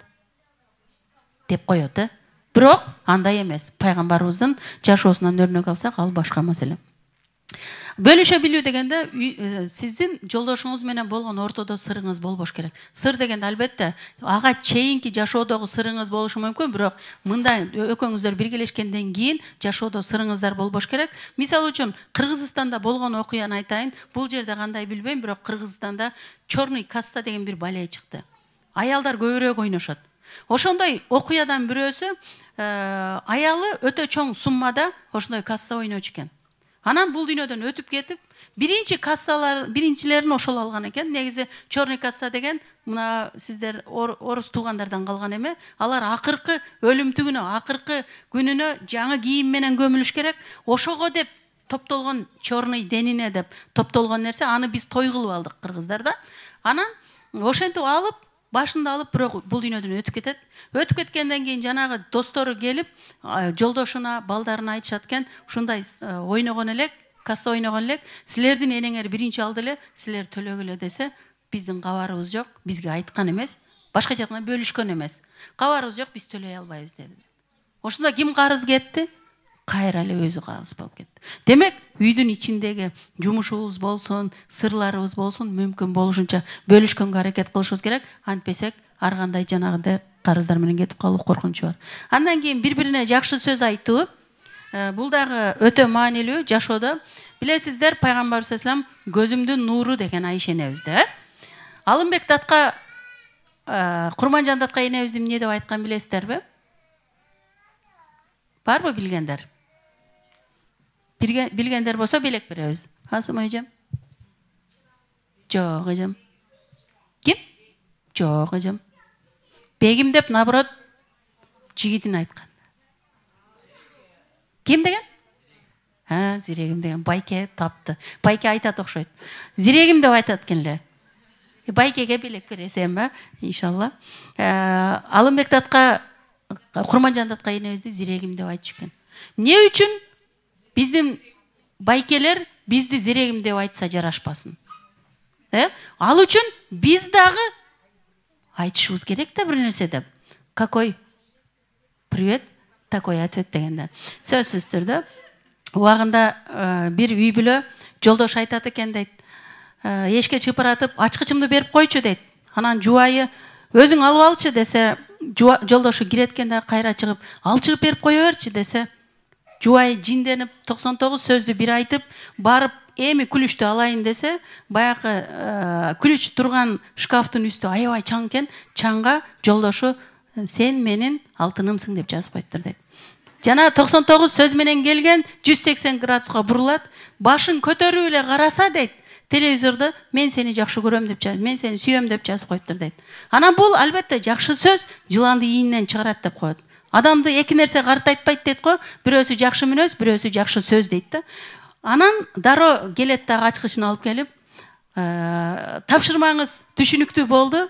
деп коет, Бирок андай эмес. Пайгамбарыбыздын жашоосунан өрнөк алсак, ал башка маселе. Бөлүшө билүү дегенде сиздин жолдошуңуз менен болгон ортодо сырыңыз болбош керек. Сыр дегенде албетте ага чейинки жашоодогу сырыңыз болушу мүмкүн, бирок мындай экөөңүздөр биргелешкенден кийин жашоодо сырыңыздар болбош керек. Мисалы үчүн Кыргызстанда болгон окуяны айтайын. Бул жерде кандай билбейм, бирок Кыргызстанда черный касса деген бир бале чыкты. Аялдар көбүрөөк ойношот. Ошондой окуядан бирөөсү аялы өтө чоң суммада ошондой касса ойночу экен. Анан бул дүйнөдөн өтүп кетип, биринчилерин ошол алган экен. Негизи черный касса деген мына сиздер орус туугандардан калган эме. Алар акыркы өлүмтүгүнө, акыркы күнүнө жаңы кийим менен көмүлүш керек. Ошого деп топтолгон черный денине деп топтолгон нерсе, аны биз той кылып алдык кыргыздарда. Анан ошентип алып, башында алып, бирок бул дүйнөдөн өтүп кетет. Өтүп кеткенден кийин жанагы достору келип, жолдошуна, балдарына айтышат экен, ушундай ойногон элек, касса ойногон элек, силердин энеңер биринчи алды эле, силер төлөгүлө десе, биздин кабарыбыз жок, бизге айткан эмес, башка жактан бөлүшкөн эмес. Кабарыбыз жок, биз төлөй албайбыз деди. Ошондо ким карыз кетти? Кайра эле өзү карыз болуп кетти. Демек, үйдүн ичиндеги жумушубуз болсун, сырларыбыз болсун, мүмкүн болушунча бөлүшкөнгө аракет кылышыбыз керек. Антпесек, ар кандай жанагындай карыздар менен кетип калуу коркунучу бар. Андан кийин бири-бирине жакшы сөз айтуу, бул дагы өтө маанилүү жашоодо. Билесиздер, пайгамбар саллаллаху алейхи вассалам көзүмдүн нуру деген Айша энебизде. Алымбек датка, Курманжан датка энебизди эмне деп айткан билесиздерби? Барбы билгендер? Билгендер болсо белек беребиз. Асым эжем? Жок эжем. Ким? Жок эжем. Бегим деп наоборот жигитин айткан. Ким деген? Зирегим деген. Байке тапты. Байке айтат окшойт. Зирегим деп айтат экен эле. Байкеге белек бересем, иншалла. Алымбек датка, Курманжан датка энебизди зирегим деп айтчу экен. Эмне үчүн биздин байкелер бизди зирегим деп айтса жарашпасын? Ал үчүн биз дагы айтышыбыз керек да бир нерсе деп. Какой привет, такой ответ дегенде. Сөзсүз түрдө убагында бир үй бүлө жолдош айтат экен дейт. Эшке чыгып баратып, ачкычымды берип койчу дейт. Анан жубайы өзүң алып алчы десе, жолдошу киреткенде кайра чыгып, ал чыгып берип кое берчи десе, жубайы жинденип 99 сөздү бир айтып, барып эми күлүчтү алайын десе, баягы күлүч турган шкафтын үстү аябай чаң экен, чаңга жолдошу сен менин алтынымсың деп жазып коюптур дейт. Жана 99 сөз менен келген 180 градуска бурулат, башын көтөрүп эле караса дейт, телевизордо мен сени жакшы көрөм деп жазып, мен сени сүйөм деп жазып коюптур дейт. Анан бул албетте жакшы сөз жыланды ийинен чыгарат деп коет. Адамды эки нерсе картайтпайт дейт го, бирөөсү жакшы мүнөз, бирөөсү жакшы сөз дейт да. Анан дароо келет дагы ачкычын алып келип, тапшырмаңыз түшүнүктүү болду,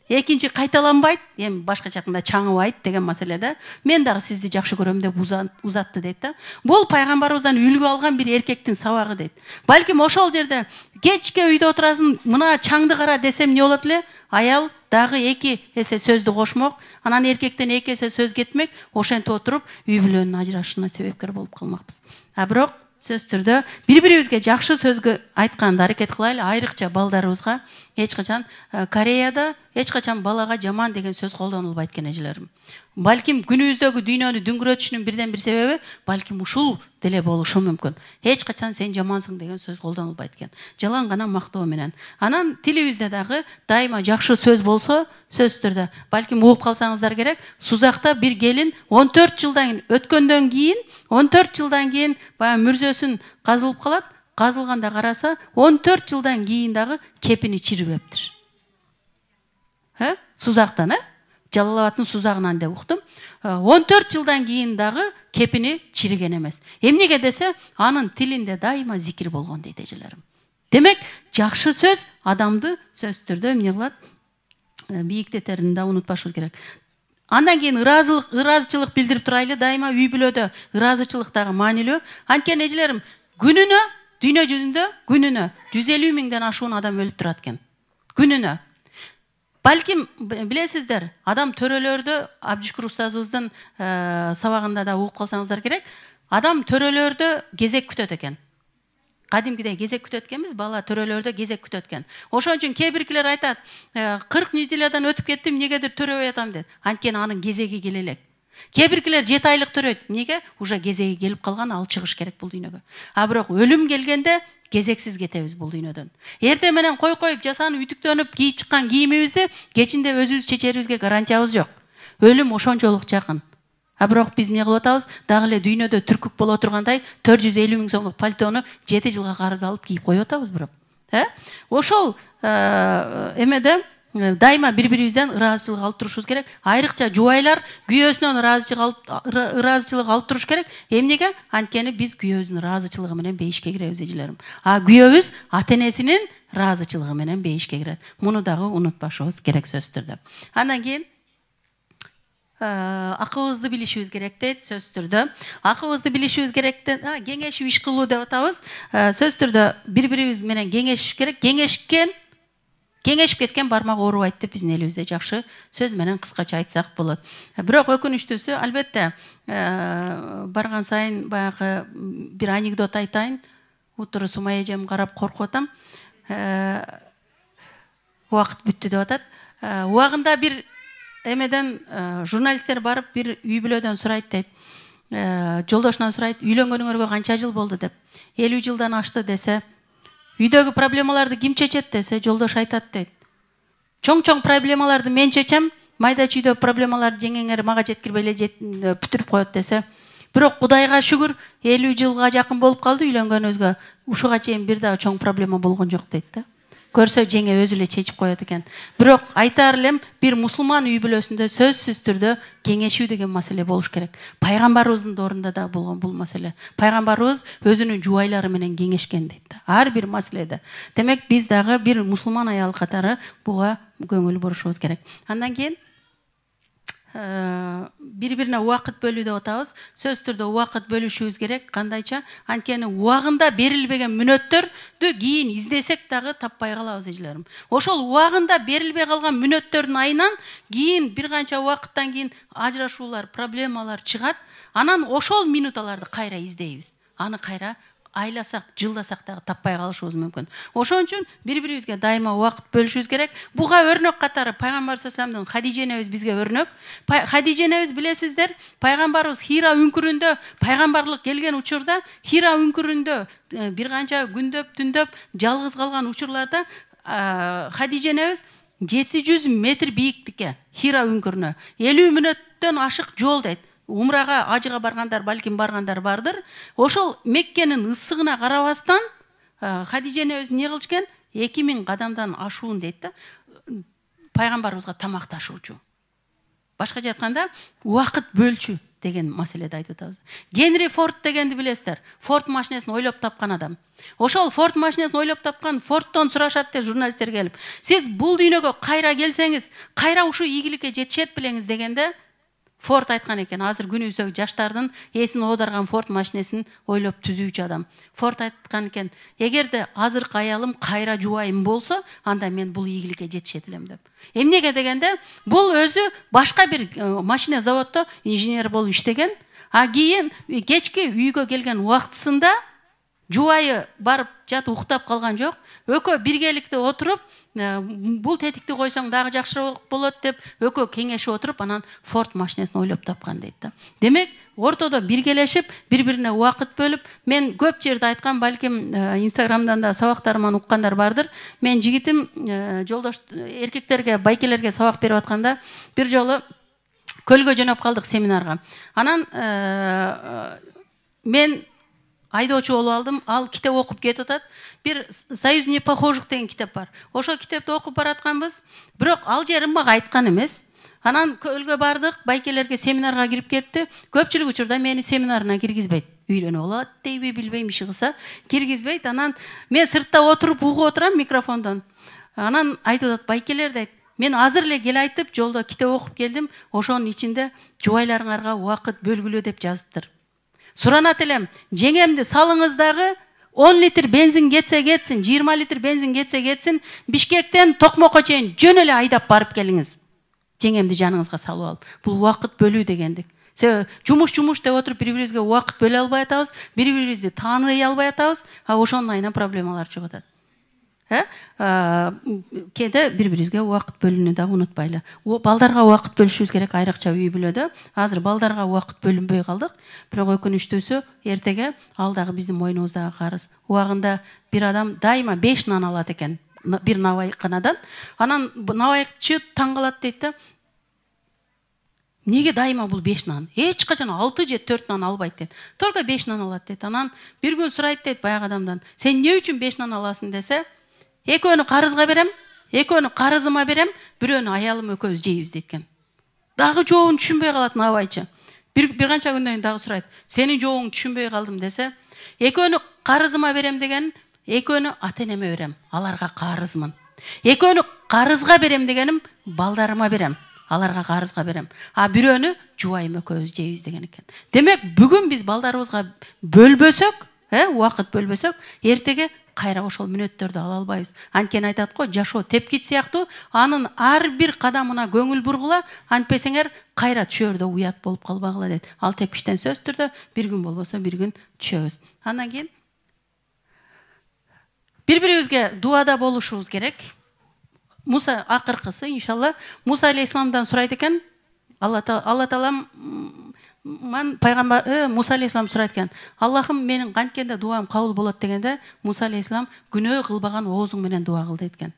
экинчи кайталанбайт, эми башка жакында чаңыбайт деген маселеде. Мен дагы сизди жакшы көрөм деп узатты дейт да. Бул пайгамбарыбыздан үлгү алган бир эркектин сабагы дейт. Балким ошол жерде кечке үйдө отурасың, мына чаңды кара десем эмне болот эле? Аял дагы эки эсе сөздү кошмок, анан эркектен эки эсе сөз кетмек, ошентип отуруп үй бүлөнүн ажырашышына себепкер болуп калмакпыз. Бирок сөз түрдө бири-бирибизге жакшы сөзгө айтканды аракет кылайлы, айрыкча балдарыбызга. Эч качан Кореяда эч качан балага жаман деген сөз колдонулбайт экен эжелерим. Балким күнүбүздөгү дүйнөнү дүңгүрөтүшүнүн бирден бир себеби балким ушул деле болушу мүмкүн. Эч качан сен жамансың деген сөз колдонулбайт экен. Жалаң гана мактоо менен. Анан тилибизде дагы дайыма жакшы сөз болсо, сөз түрдө балким угуп калсаңыздар керек, Сузакта бир келин 14 жылдан өткөндөн кийин 14 жылдан кийин баягы мүрзөсүн казылып калат. Казылганда караса 14 жылдан кийин дагы кепини чирибептир. Сузактан, Жалал-Абадтын Сузагынан деп уктум. 14 жылдан кийин дагы кепини чириген эмес. Эмнеге десе, анын тилинде дайыма зикир болгон дейт эжелерим. Демек, жакшы сөз адамды сөз түрдө эмне кылат? Бийиктетерин да унутпашыбыз керек. Андан кийин ыраазычылык билдирип турайлы, дайыма үй бүлөдө ыраазычылык дагы маанилүү. Анткени эжелерим, күнүнө дүйнө жүзүндө күнүнө 150 миңден ашуун адам өлүп турат экен. Күнүнө. Балким билесиздер, адам төрөлөрдө Абдышкур устазыбыздын сабагында да угуп калсаңыздар керек. Адам төрөлөрдө кезек күтөт экен. Кадимкидей кезек күтөт экенбиз, бала төрөлөрдө кезек күтөт экен. Ошон үчүн кээ биркилер айтат, 40 неделядан өтүп кеттим, негедир төрөбөй атам дейт. Анткени анын кезеги келе элек. Кээ биркилер 7 айлык төрөйт. Неге? Уже кезеги келип калган, ал чыгыш керек бул дүйнөгө. А бирок өлүм келгенде кезексиз кетебиз бул дүйнөдөн. Эрте менен коюп жасанып үтүктөнүп кийип чыккан кийимибизди кечинде өзүбүз чечерибизге гарантиябыз жок. Өлүм ошончолук жакын. А бирок биз эмне кылып атабыз? Дагы эле дүйнөдө түркүк боло тургандай 450 миң сомдук пальтону 7 жылга карыз алып кийип коюп атабыз бирок. Ошол эмеде дайыма бири-бирибизден ыраазычылык алып турушубуз керек. Айрыкча жубайлар күйөөсүнөн ыраазычылык алып туруш керек. Эмнеге? Анткени биз күйөөбүздүн ыраазычылыгы менен бейишке киребиз эжелерим. А күйөөбүз ата-энесинин ыраазычылыгы менен бейишке кирет. Муну дагы унутпашыбыз керек сөз түрдө. Андан кийин акыбызды билишибиз керек дейт сөз түрдө. Акыбызды билишибиз керек дейт. Кеңешип иш кылуу деп атабыз. Сөз түрдө бири-бирибиз менен кеңешиш керек. Кеңешип кескен бармак оорубайт деп биздин элибизде жакшы сөз менен кыскача айтсак болот. Бирок өкүнүчтүүсү, албетте, барган сайын баягы бир анекдот айтайын. Утуру Сумай эжем карап коркуп атам. Убакыт бүттү деп атат. Убагында бир эмеден журналисттер барып бир үй бүлөдөн сурайт дейт. Жолдошунан сурайт, үйлөнгөнүңөргө канча жыл болду деп. 50 жылдан ашты десе, үйдөгү проблемаларды ким чечет десе, жолдош айтат дейт. Чоң проблемаларды мен чечем, майда чүйдө проблемаларды жеңеңер мага жеткирбей эле бүтүрүп коет десе. Бирок Кудайга шүгүр, 50 жылга жакын болуп калды үйлөнгөнүбүзгө. Ушуга чейин бир дагы чоң проблема болгон жок дейт да. Көрсө жеңе өзү эле чечип коет экен. Бирок айтар элем, бир мусулман үй бүлөсүндө сөзсүз түрдө кеңешүү деген маселе болуш керек. Пайгамбарыбыздын доорунда да болгон бул маселе. Пайгамбарыбыз өзүнүн жубайлары менен кеңешкен дейт. Ар бир маселеде. Демек биз дагы бир мусулман аял катары буга көңүл бурушубуз керек. Андан кийин бири-бирине убакыт бөлүү деп атабыз. Сөз түрдө убакыт бөлүшүбүз керек. Кандайча? Анткени убагында берилбеген мүнөттөрдү кийин издесек дагы таппай калабыз эжелерим. Ошол убагында берилбей калган мүнөттөрдүн айынан кийин бир канча убакыттан кийин ажырашуулар, проблемалар чыгат. Анан ошол минуталарды кайра издейбиз. Аны кайра айласак, жылдасак дагы таппай калышыбыз мүмкүн. Ошон үчүн бири-бирибизге дайыма убакыт бөлүшүбүз керек. Буга өрнөк катары Пайгамбар саллаллаху Хадижа энебиз бизге өрнөк. Хадижа энебиз билесиздер, Пайгамбарыбыз Хира үңкүрүндө пайгамбарлык келген учурда, Хира үңкүрүндө бир канча күндөп, түндөп жалгыз калган учурларда Хадижа энебиз 700 метр бийиктикке Хира үңкүрүнө 50 мүнөттөн ашык жол дейт. Умрага, ажыга баргандар, балким баргандар бардыр. Ошол Меккенин ысыгына карабастан Хадижа энебиз эмне кылчу экен? 2000 кадамдан ашуун дейт да. Пайгамбарыбызга тамак ташуучу. Башкача айтканда, убакыт бөлчү деген маселеди айтып атабыз. Генри Форд дегенди билесиздер. Форд машинесин ойлоп тапкан адам. Ошол Форд машинесин ойлоп тапкан Фордтон сурашат деп журналисттер келип, сиз бул дүйнөгө кайра келсеңиз, кайра ушул ийгиликке жетишет белеңиз дегенде, Форд айткан экен, азыр күнүбүздөгү жаштардын эсин оодарган Форд машинесин ойлоп түзүүчү адам. Форд айткан экен, эгерде азыркы аялым кайра жубайым болсо, анда мен бул ийгиликке жетишет элем деп. Эмнеге дегенде, бул өзү башка бир машина заводдо инженер болуп иштеген, а кийин кечки үйгө келген убактысында Жубайы барып жат уктап калган жок. Экөө биргеликте отуруп, бул тетикти койсоң дагы жакшыраак болот деп экөө кеңешип отуруп, анан Ford машинесин ойлоп тапкан дейт да. Демек, ортодо биргелешип, бири-бирине убакыт бөлүп, мен көп жерде айткан, балким Инстаграмдан да сабактарыман уккандар бардыр. Мен жигитим жолдош эркектерге, байкелерге сабак берип атканда бир жолу көлгө жөнөп калдык семинарга. Анан мен айдоочу болуп алдым, ал китеп окуп кетип атат. Бир «Союз непохожих» деген китеп бар. Ошо китепти окуп баратканбыз, бирок ал жерин мага айткан эмес. Анан көлгө бардык, байкелерге семинарга кирип кетти. Көпчүлүк учурда мени семинарына киргизбейт. Үйрөнүп алат дейби, билбейм, иши кылса, киргизбейт. Анан мен сыртта отуруп угуп отурам микрофондон. Анан айтып атат, байкелер дейт, мен азыр эле кел айтып, жолдо китеп окуп келдим, ошонун ичинде жубайларыңарга убакыт бөлгүлө деп жазыптыр. Суранат элем, жеңемди салыңыз дагы 10 литр бензин кетсе кетсин, 20 литр бензин кетсе кетсин, Бишкектен Токмокко чейин жөн эле айдап барып келиңиз. Жеңемди жаныңызга салып алып. Бул убакыт бөлүү дегендик. Жумуш деп отуруп бири-бирибизге убакыт бөлө албай атабыз, бири-бирибизди тааный албай атабыз, ошонун айынан проблемалар чыгып атат. Кээде бири-бирибизге убакыт бөлүүнү да унутпайлы. Балдарга убакыт бөлүшүбүз керек, айрыкча үй бүлөдө. Азыр балдарга убакыт бөлүнбөй калдык. Бирок өкүнүчтүүсү, эртеге ал дагы биздин мойнубуздагы карыз. Убагында бир адам дайыма 5 нан алат экен, бир навайканадан. Анан навайкчы таң калат дейт да. Неге дайыма бул 5 нан? Эч качан 6 же 4 нан албайт дейт. Только 5 нан алат дейт. Анан бир күн сурайт дейт баягы адамдан. Сен эмне үчүн 5 нан аласың десе, экөөнү карызга берем, экөөнү карызыма берем, бирөөнү аялым экөөбүз жейбиз дейт. Дагы жообун түшүнбөй калат навайчы. Бир канча күндөн кийин дагы сурайт. Сенин жообуңду түшүнбөй калдым десе, экөөнү карызыма берем деген, экөөнү ата-энеме берем, аларга карызмын. Экөөнү карызга берем дегеним, балдарыма берем, аларга карызга берем. А бирөөнү жубайым экөөбүз жейбиз деген экен. Демек, бүгүн биз балдарыбызга бөлбөсөк, убакыт бөлбөсөк, эртеге кайра ошол мүнөттөрдү ала албайбыз. Анткени айтат го, жашоо тепкич сыяктуу, анын ар бир кадамына көңүл бургула, антпесеңер кайра түшөрдө уят болуп калбагыла дейт. Ал тепкичтен сөзсүз түрдө бир күн болбосо бир күн түшөбүз. Андан кийин бири-бирибизге дуада болушубуз керек. Муса акыркысы иншалла Муса алейхисаламдан сурайт экен. Алла таалам пайгамбар Муса алейхисалам сурайт экен. Аллахым, менин канткенде дуам кабыл болот дегенде, Муса алейхисалам күнөө кылбаган оозуң менен дуа кыл дейт экен.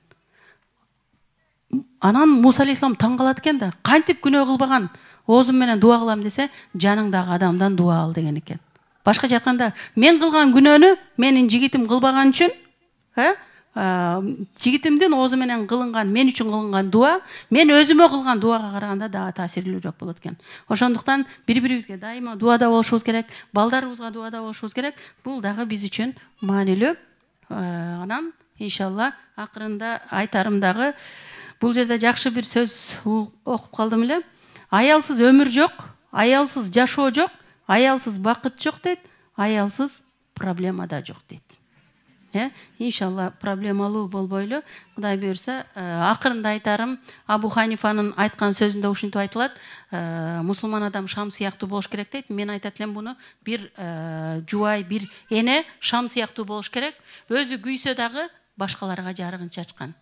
Анан Муса алейхисалам таң калат экен да, кантип күнөө кылбаган оозум менен дуа кылам десе, жаныңдагы адамдан дуа ал деген экен. Башкача айтканда, мен кылган күнөөнү менин жигитим кылбаган үчүн, жигитимдин оозу менен кылынган, мен үчүн кылынган дуа, мен өзүмө кылган дуага караганда дагы таасирлүүрөөк болот экен. Ошондуктан бири-бирибизге дайыма дуада болушубуз керек, балдарыбызга дуада болушубуз керек. Бул дагы биз үчүн маанилүү. Анан иншалла акырында айтарым дагы, бул жерде жакшы бир сөз окуп калдым эле. Аялсыз өмүр жок, аялсыз жашоо жок, аялсыз бакыт жок дейт, аялсыз проблема да жок дейт. Иншалла проблемалуу болбойлу. Кудай буйрса, акырында айтарым, Абу Ханифанын айткан сөзүндө ушинтип айтылат. Мусулман адам шам сыяктуу болуш керек дейт. Мен айтат элем буну, бир жубай, бир эне шам сыяктуу болуш керек. Өзү күйсө дагы башкаларга жарыгын чачкан.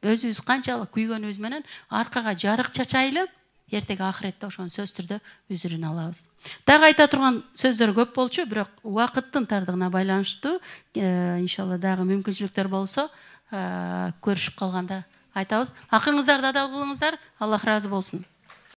Өзүбүз канчалык күйгөнүбүз менен аркага жарык чачайлы, эртеге ахиретте ошону сөз түрдө үзүрүн алабыз. Дагы айта турган сөздөр көп болчу, бирок убакыттын тардыгына байланыштуу. Иншалла дагы мүмкүнчүлүктөр болсо, көрүшүп калганда айтабыз. Акыңыздар дадал кылыңыздар. Аллах разы болсун.